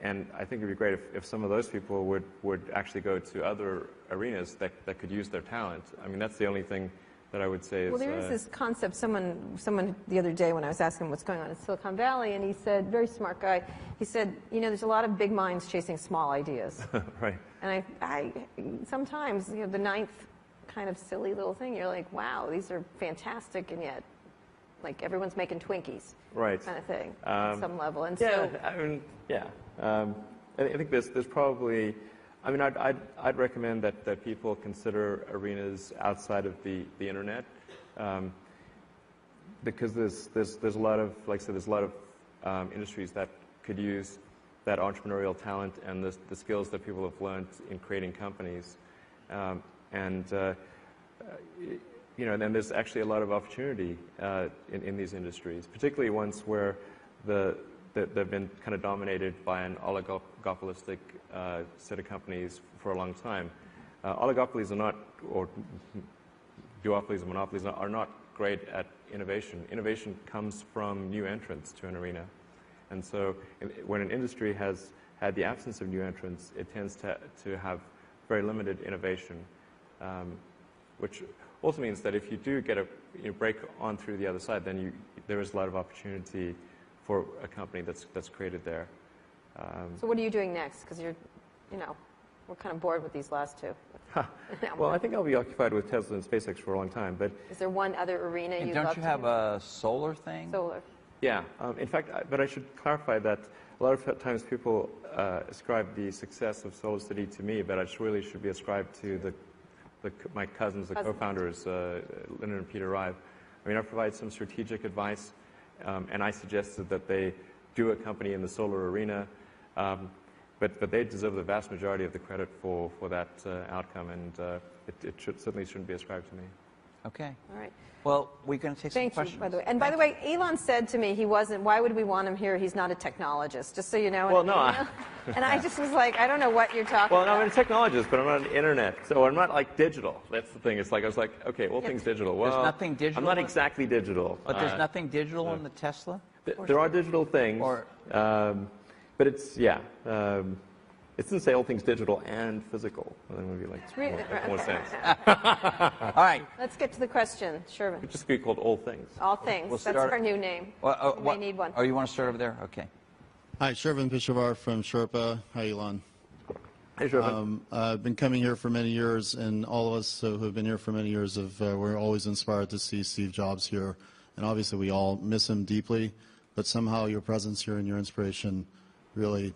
And I think it would be great if some of those people would actually go to other arenas that could use their talent. I mean, that's the only thing that I would say is... Well, there is this concept. Someone the other day when I was asking him what's going on in Silicon Valley, and he said, very smart guy, he said, there's a lot of big minds chasing small ideas. Right. And I sometimes, the ninth kind of silly little thing, you're like, wow, these are fantastic, and yet, like, everyone's making Twinkies. Right. Kind of thing, at some level. And yeah, so... I mean, yeah. I think there's probably... I mean, I'd recommend that people consider arenas outside of the internet, because there's a lot of, like I said, there's a lot of industries that could use that entrepreneurial talent and the skills that people have learned in creating companies, and then there's actually a lot of opportunity in these industries, particularly ones where they've been kind of dominated by an oligopolistic set of companies for a long time. Oligopolies are not, or duopolies or monopolies are not great at innovation. Innovation comes from new entrants to an arena. And so when an industry has had the absence of new entrants, it tends to have very limited innovation, which also means that if you do get a break on through the other side, then there is a lot of opportunity for a company that's created there. So what are you doing next? Because we're kind of bored with these last two. Well, I think I'll be occupied with Tesla and SpaceX for a long time. But is there one other arena you'd love to? Don't you have a solar thing? Solar. Yeah. In fact, but I should clarify that a lot of times people ascribe the success of SolarCity to me, but it really should be ascribed to my cousins, the co-founders, Lyndon and Peter Rive. I mean, I provide some strategic advice. And I suggested that they do a company in the solar arena. but they deserve the vast majority of the credit for that outcome, and it certainly shouldn't be ascribed to me. Okay. All right. Well, we're going to take some Thank questions. you, by the way. And by the way, Elon said to me he wasn't, why would we want him here? He's not a technologist, just so you know. Well, no. And I just was like, I don't know what you're talking about. Well, I'm a technologist, but I'm not an internet, so I'm not like digital. That's the thing. It's like, I was like, okay, all things digital. Well, there's nothing digital. I'm not exactly digital. But there's nothing digital in the Tesla? There are digital things, but it's, yeah. It doesn't say all things digital and physical. That would be like more sense. All right. Let's get to the question, Shervin. It would just be called all things. All things. That's our new name. We may need one. Oh, you want to start over there? Okay. Hi, Shervin Pishavar from Sherpa. Hi, Elon. Hey, Shervin. I've been coming here for many years, and all of us who have been here for many years we're always inspired to see Steve Jobs here. And obviously, we all miss him deeply, but somehow your presence here and your inspiration really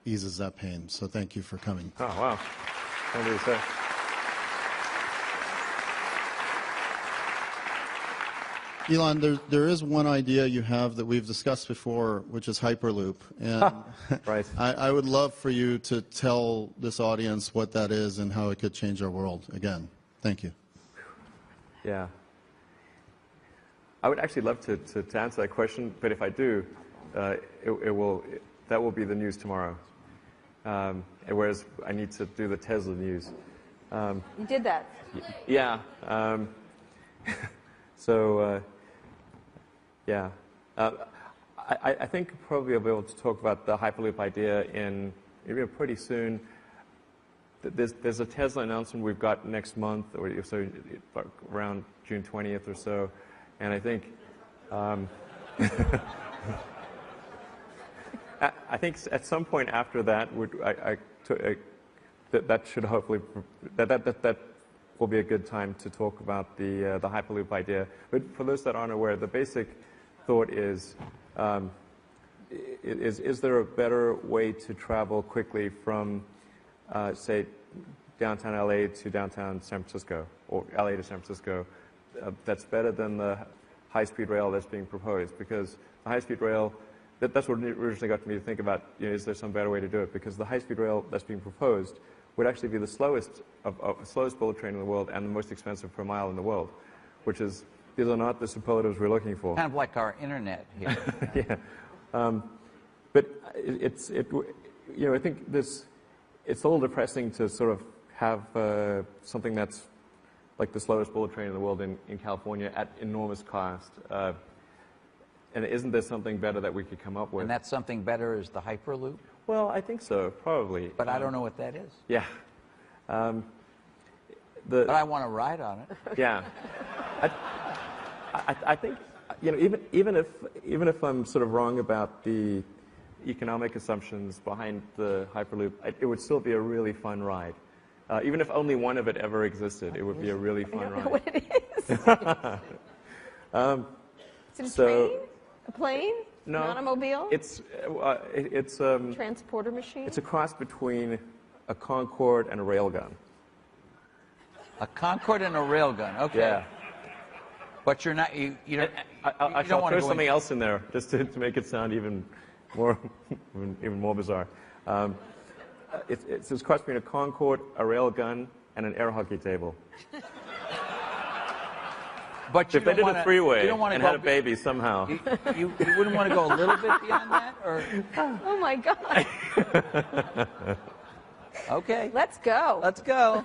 eases that pain. So thank you for coming. Oh, wow. What do you say? Elon, there is one idea you have that we've discussed before, which is Hyperloop. And right. I would love for you to tell this audience what that is and how it could change our world again. Thank you. Yeah. I would actually love to answer that question, but if I do, that will be the news tomorrow. Whereas I need to do the Tesla news. You did that. Yeah. So, yeah. I think probably I'll be able to talk about the Hyperloop idea in pretty soon. There's a Tesla announcement we've got next month, or so around June 20th or so, and I think I think at some point after that, that should hopefully that will be a good time to talk about the Hyperloop idea. But for those that aren't aware, the basic thought is there a better way to travel quickly from, say, downtown LA to downtown San Francisco, or LA to San Francisco, that's better than the high-speed rail that's being proposed? Because the high-speed rail, that's what originally got me to think about, is there some better way to do it? Because the high-speed rail that's being proposed would actually be the slowest bullet train in the world and the most expensive per mile in the world, which is, these are not the superlatives we're looking for. Kind of like our internet here. Yeah. But I think it's a little depressing to sort of have something that's like the slowest bullet train in the world in California at enormous cost. And isn't there something better that we could come up with? And that something better is the Hyperloop? Well, I think so, probably. But I don't know what that is. Yeah. But I want to ride on it. Yeah. I think, even if I'm sort of wrong about the economic assumptions behind the Hyperloop, it would still be a really fun ride. Even if only one of it ever existed, it would be a really fun ride. I don't know what it is. Is it a train? A plane? No. An automobile? It's transporter machine? It's a cross between a Concorde and a railgun. A Concorde and a railgun. Okay. Yeah. But you're not. I'll throw something else in there just to make it sound even more bizarre. It's a cross between a Concorde, a railgun, and an air hockey table. But if they did a three-way and had a baby somehow. You wouldn't want to go a little bit beyond that? Or? Oh, my God. Okay. Let's go. Let's go.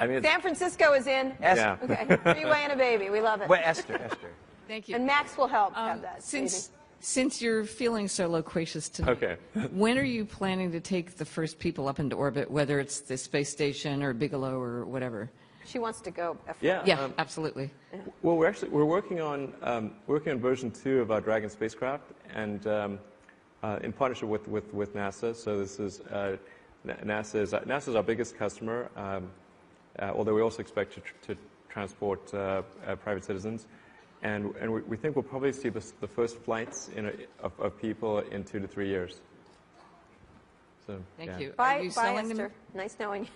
San Francisco is in. Esther. Yeah. Okay. Three-way and a baby. We love it. Wait, Esther. Thank you. And Max will help have that. Since you're feeling so loquacious tonight, okay. When are you planning to take the first people up into orbit, whether it's the space station or Bigelow or whatever? She wants to go. Yeah, absolutely. Well, we're working on version 2 of our Dragon spacecraft, and in partnership with NASA. So this is NASA's our biggest customer, although we also expect to transport private citizens, and we think we'll probably see the first flights of people in 2 to 3 years. So Thank you. Bye, selling Esther. Nice knowing you.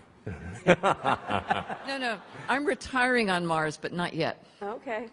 No, I'm retiring on Mars, but not yet. Okay.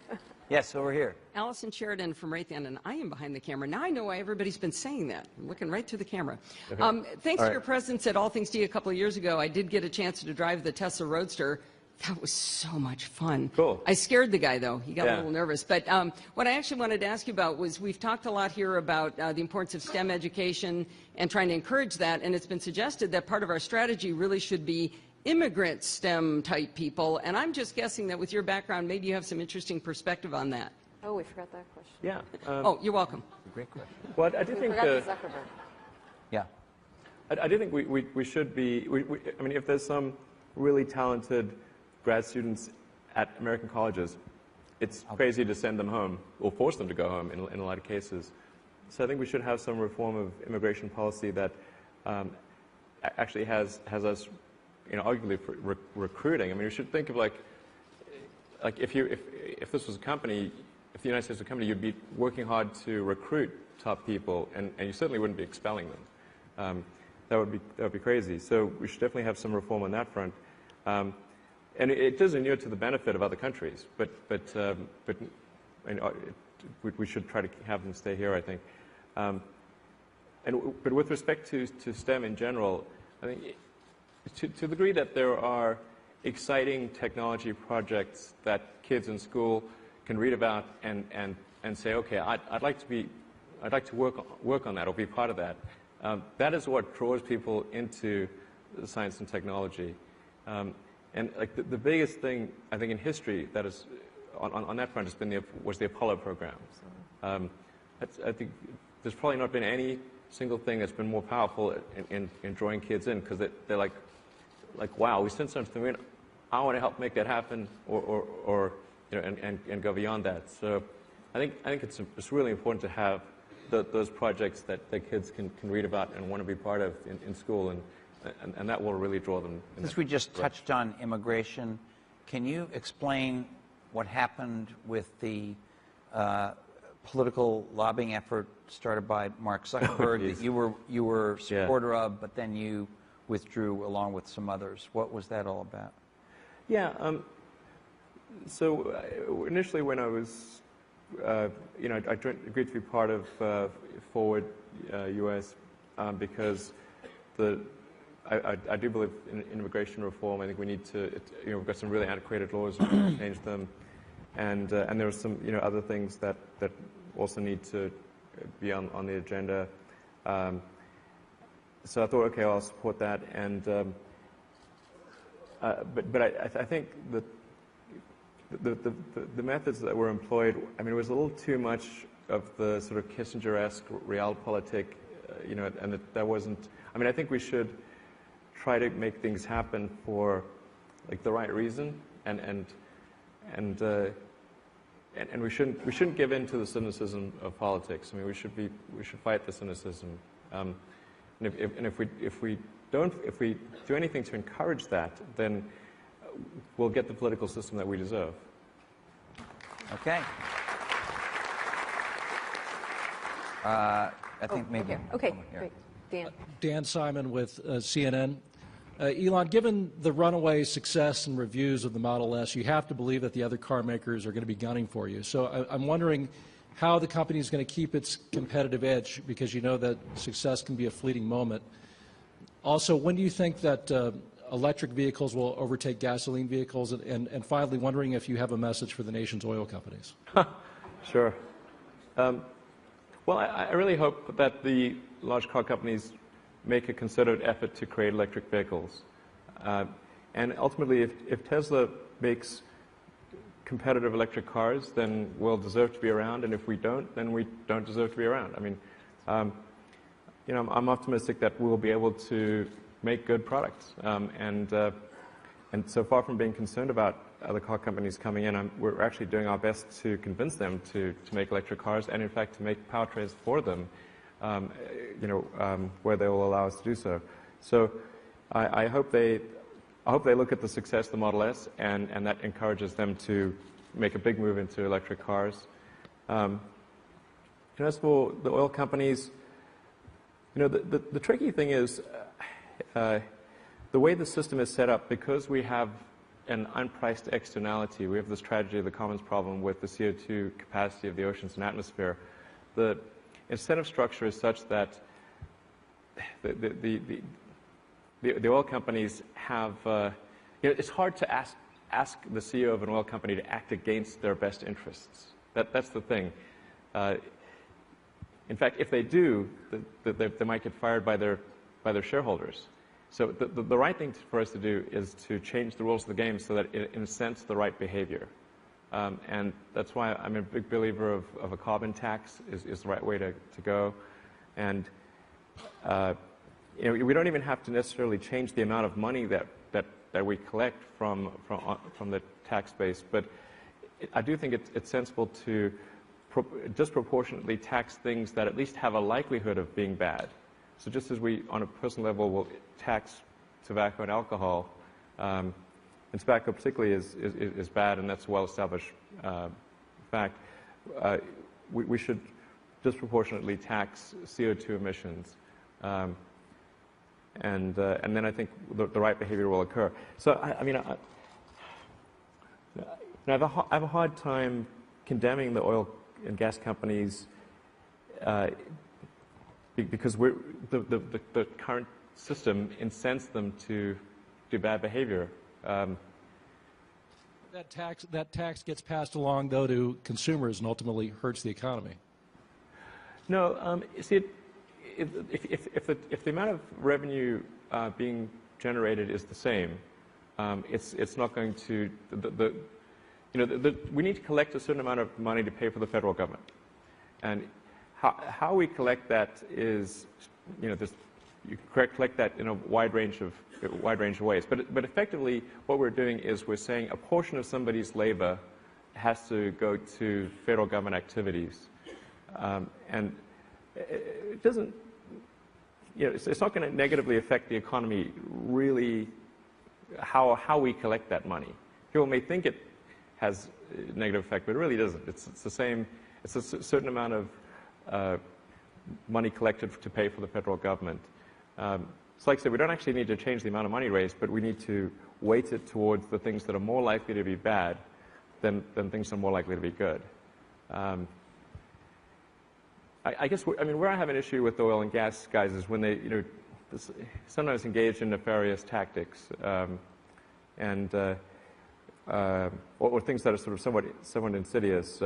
Yes, over here. Allison Sheridan from Raytheon, and I am behind the camera. Now I know why everybody's been saying that. I'm looking right through the camera. Okay. Thanks to your presence at All Things D a couple of years ago, I did get a chance to drive the Tesla Roadster. That was so much fun. Cool. I scared the guy, though. He got a little nervous. But what I actually wanted to ask you about was we've talked a lot here about the importance of STEM education and trying to encourage that, and it's been suggested that part of our strategy really should be immigrant STEM-type people, and I'm just guessing that with your background, maybe you have some interesting perspective on that. Oh, we forgot that question. Yeah. Oh, you're welcome. Great question. Well, I do think Zuckerberg. Yeah. I do think we should be, I mean, if there's some really talented grad students at American colleges, it's crazy to send them home or force them to go home in a lot of cases. So I think we should have some reform of immigration policy that actually has us, you know, arguably recruiting. I mean, we should think of like if this was a company, if the United States was a company, you'd be working hard to recruit top people, and you certainly wouldn't be expelling them. That would be crazy. So we should definitely have some reform on that front. And it does inure to the benefit of other countries, but we should try to have them stay here, I think. But with respect to STEM in general, I think to the degree that there are exciting technology projects that kids in school can read about and say, okay, I'd like to work on that or be part of that. That is what draws people into science and technology. And like the biggest thing I think in history that is on that front has been was the Apollo programs. I think there's probably not been any single thing that's been more powerful in drawing kids in, because they're like, wow, we sent something to the moon. I want to help make that happen, or you know, and go beyond that. So I think it's really important to have those projects that kids can read about and want to be part of in school, and that will really draw them. Since we just touched on immigration, can you explain what happened with the political lobbying effort started by Mark Zuckerberg that you were supporter of, but then you withdrew along with some others? What was that all about? Yeah. So initially, when I was, you know, I agreed to be part of Forward US because I do believe in immigration reform. I think we need to, you know, we've got some really antiquated laws, we need to change them, and there are some, you know, other things that also need to be on the agenda. So I thought, okay, I'll support that, and but I think that the methods that were employed, I mean, it was a little too much of the sort of Kissinger-esque realpolitik, you know, and that wasn't. I mean, I think we should try to make things happen for like the right reason, and we shouldn't give in to the cynicism of politics. I mean, we should fight the cynicism, and if we do anything to encourage that, then we'll get the political system that we deserve. Okay. I think maybe. Okay, great. Dan. Dan Simon with CNN. Elon, given the runaway success and reviews of the Model S, you have to believe that the other car makers are going to be gunning for you. So I'm wondering how the company is going to keep its competitive edge, because you know that success can be a fleeting moment. Also, when do you think that electric vehicles will overtake gasoline vehicles? And finally, wondering if you have a message for the nation's oil companies. Sure. Well, I really hope that the large car companies make a concerted effort to create electric vehicles. And ultimately, if Tesla makes competitive electric cars, then we'll deserve to be around, and if we don't, then we don't deserve to be around. I mean, you know, I'm optimistic that we'll be able to make good products. And so far from being concerned about other car companies coming in, we're actually doing our best to convince them to make electric cars, and in fact to make powertrains for them, you know, where they will allow us to do so. So I hope they look at the success of the Model S, and that encourages them to make a big move into electric cars. And as for the oil companies, you know, the tricky thing is the way the system is set up, because we have an unpriced externality. We have this tragedy of the commons problem with the CO2 capacity of the oceans and atmosphere. The incentive structure is such that the oil companies have, it's hard to ask the CEO of an oil company to act against their best interests. That's the thing. In fact, if they do, they might get fired by their shareholders. So the right thing for us to do is to change the rules of the game so that it incents the right behavior. And that's why I'm a big believer of a carbon tax is the right way to go. And we don't even have to necessarily change the amount of money that we collect from the tax base, but I do think it's sensible to disproportionately tax things that at least have a likelihood of being bad. So just as we, on a personal level, will tax tobacco and alcohol, and tobacco particularly is bad, and that's a well-established fact, we should disproportionately tax CO2 emissions. And then I think the right behavior will occur. So, I have a hard time condemning the oil and gas companies because the current system incents them to do bad behavior. That tax gets passed along, though, to consumers and ultimately hurts the economy. No, see, if the amount of revenue being generated is the same, it's not going to we need to collect a certain amount of money to pay for the federal government, and how we collect that is, you collect that in a wide range of ways. But effectively, what we're doing is we're saying a portion of somebody's labor has to go to federal government activities, and it doesn't. It's not going to negatively affect the economy, really, how we collect that money. People may think it has a negative effect, but it really doesn't. It's the same. It's a certain amount of money collected to pay for the federal government. So like I said, we don't actually need to change the amount of money raised, but we need to weight it towards the things that are more likely to be bad than things that are more likely to be good. I guess, where I have an issue with the oil and gas guys is when they, sometimes engage in nefarious tactics, or things that are sort of somewhat insidious,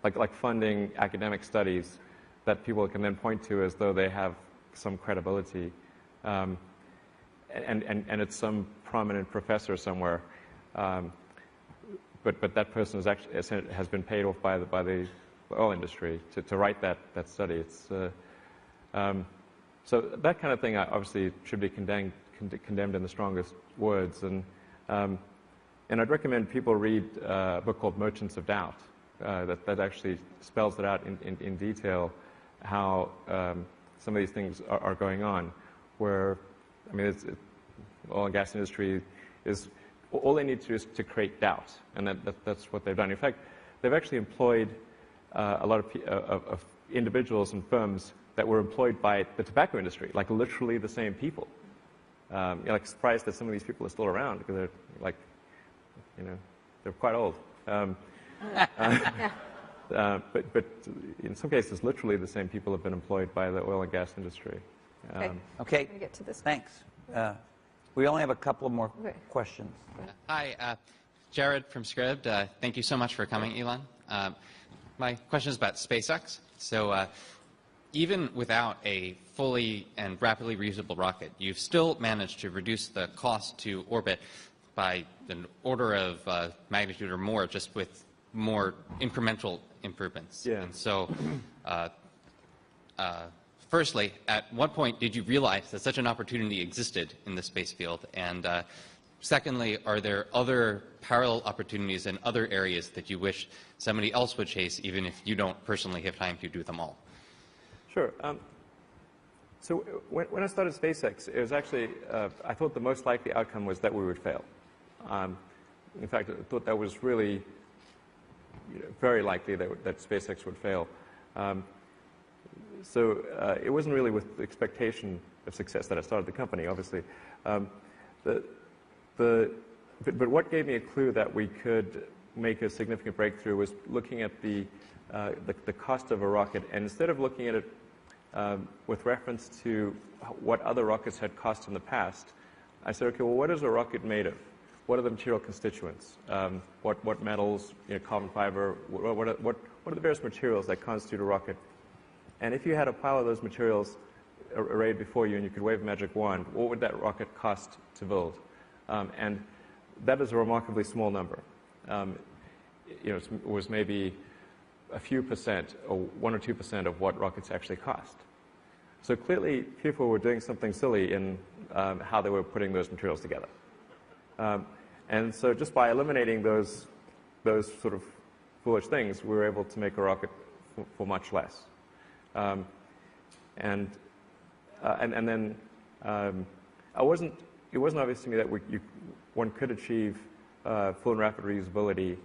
like funding academic studies that people can then point to as though they have some credibility, and it's some prominent professor somewhere, but that person has been paid off by the oil industry to write that study. It's so that kind of thing obviously should be condemned in the strongest words, and I'd recommend people read a book called Merchants of Doubt that actually spells it out in detail how some of these things are going on, where oil and gas industry is all they need to do is to create doubt, and that's what they've done. In fact, they've actually employed a lot of individuals and firms that were employed by the tobacco industry, like literally the same people. You're surprised that some of these people are still around because they're they're quite old. But in some cases, literally the same people have been employed by the oil and gas industry. Okay. Get to this. Thanks. We only have a couple more questions. Hi, Jared from Scribd. Thank you so much for coming, Elon. My question is about SpaceX. So even without a fully and rapidly reusable rocket, you've still managed to reduce the cost to orbit by an order of magnitude or more, just with more incremental improvements. Yeah. And so, firstly, at what point did you realize that such an opportunity existed in the space field? And secondly, are there other parallel opportunities in other areas that you wish somebody else would chase, even if you don't personally have time to do them all? Sure. So when I started SpaceX, it was actually, I thought the most likely outcome was that we would fail. In fact, I thought that was really very likely that SpaceX would fail. So it wasn't really with the expectation of success that I started the company, obviously. but what gave me a clue that we could make a significant breakthrough was looking at the cost of a rocket, and instead of looking at it with reference to what other rockets had cost in the past, I said, okay, well, what is a rocket made of? What are the material constituents? What metals, carbon fiber, what are the various materials that constitute a rocket? And if you had a pile of those materials arrayed before you and you could wave a magic wand, what would that rocket cost to build? And that is a remarkably small number. It was maybe a few percent, or 1 or 2% of what rockets actually cost. So clearly, people were doing something silly in how they were putting those materials together. And so just by eliminating those sort of foolish things, we were able to make a rocket for much less. And then it wasn't obvious to me that one could achieve full and rapid reusability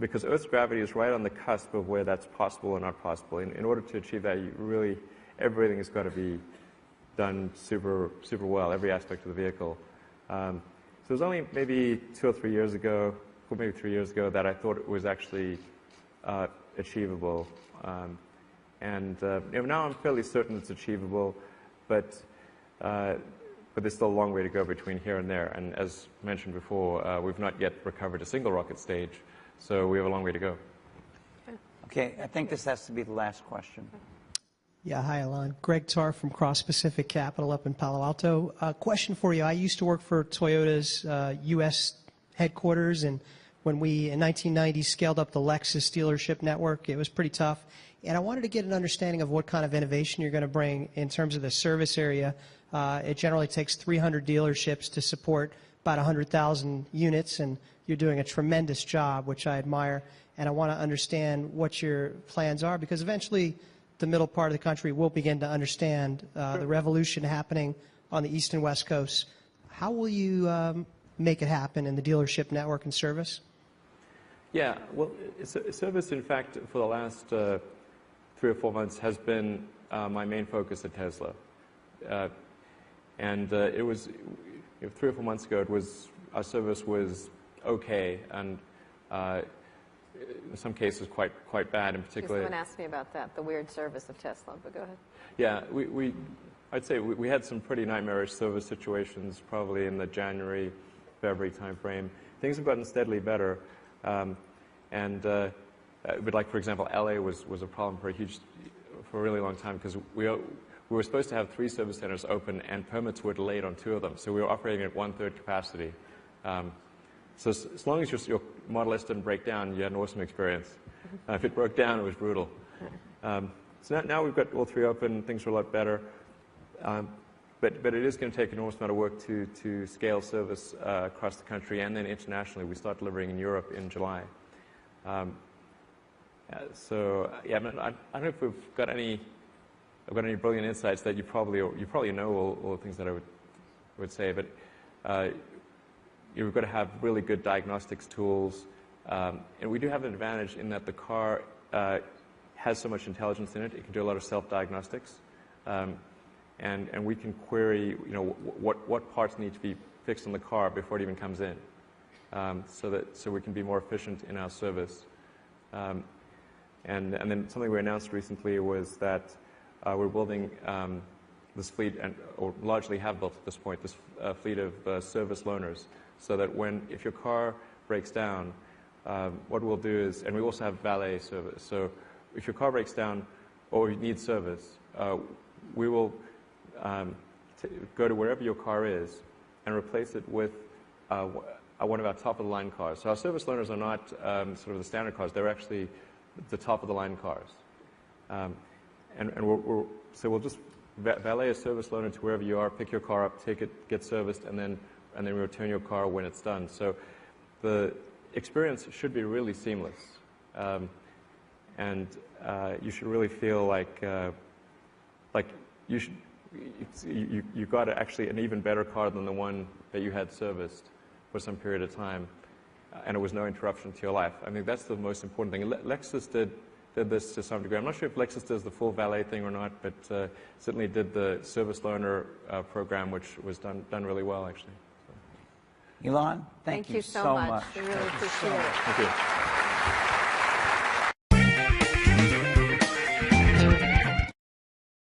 because Earth's gravity is right on the cusp of where that's possible or not possible. In order to achieve that, everything has got to be done super well, every aspect of the vehicle. So it was only maybe 2 or 3 years ago, or maybe 3 years ago, that I thought it was actually achievable. Now I'm fairly certain it's achievable, but there's still a long way to go between here and there. And as mentioned before, we've not yet recovered a single rocket stage, so we have a long way to go. Okay, I think this has to be the last question. Yeah, hi, Elon. Greg Tarr from Cross Pacific Capital up in Palo Alto. Question for you. I used to work for Toyota's U.S. headquarters, and when we, in 1990, scaled up the Lexus dealership network, it was pretty tough. And I wanted to get an understanding of what kind of innovation you're going to bring in terms of the service area. It generally takes 300 dealerships to support about 100,000 units, and you're doing a tremendous job, which I admire. And I want to understand what your plans are, because eventually the middle part of the country will begin to understand the revolution happening on the East and West Coasts. How will you make it happen in the dealership network and service? Yeah, well, service, in fact, for the last 3 or 4 months has been my main focus at Tesla. It was 3 or 4 months ago. Our service was okay, and in some cases quite bad. In particular, someone asked me about that, the weird service of Tesla. But go ahead. Yeah, I'd say we had some pretty nightmarish service situations, probably in the January, February timeframe. Things have gotten steadily better, but like for example, LA was a problem for a really long time because we were supposed to have 3 service centers open, and permits were delayed on 2 of them, so we were operating at 1/3 capacity. So as long as your Model S didn't break down, you had an awesome experience. If it broke down, it was brutal. So now we've got all 3 open. Things are a lot better. But it is going to take an enormous amount of work to scale service across the country and then internationally. We start delivering in Europe in July. So yeah, I don't know if we've got any brilliant insights that you probably know all the things that I would say, but you've got to have really good diagnostics tools, and we do have an advantage in that the car has so much intelligence in it. It can do a lot of self-diagnostics, and we can query, what parts need to be fixed on the car before it even comes in, so we can be more efficient in our service. And then something we announced recently was that we're building this fleet, or largely have built at this point, this fleet of service loaners, so that if your car breaks down, what we'll do is, and we also have valet service, so if your car breaks down or you need service, we will go to wherever your car is and replace it with one of our top-of-the-line cars. So our service loaners are not sort of the standard cars. They're actually the top-of-the-line cars. So we'll just valet a service loaner to wherever you are, pick your car up, take it, get serviced, and then we return your car when it's done. So the experience should be really seamless. You should really feel like you got actually an even better car than the one that you had serviced for some period of time, and it was no interruption to your life. I think that's the most important thing. Lexus did this to some degree. I'm not sure if Lexus does the full valet thing or not, but certainly did the service loaner program, which was done really well, actually. Elon, thank you so much. We really appreciate it. Thank you.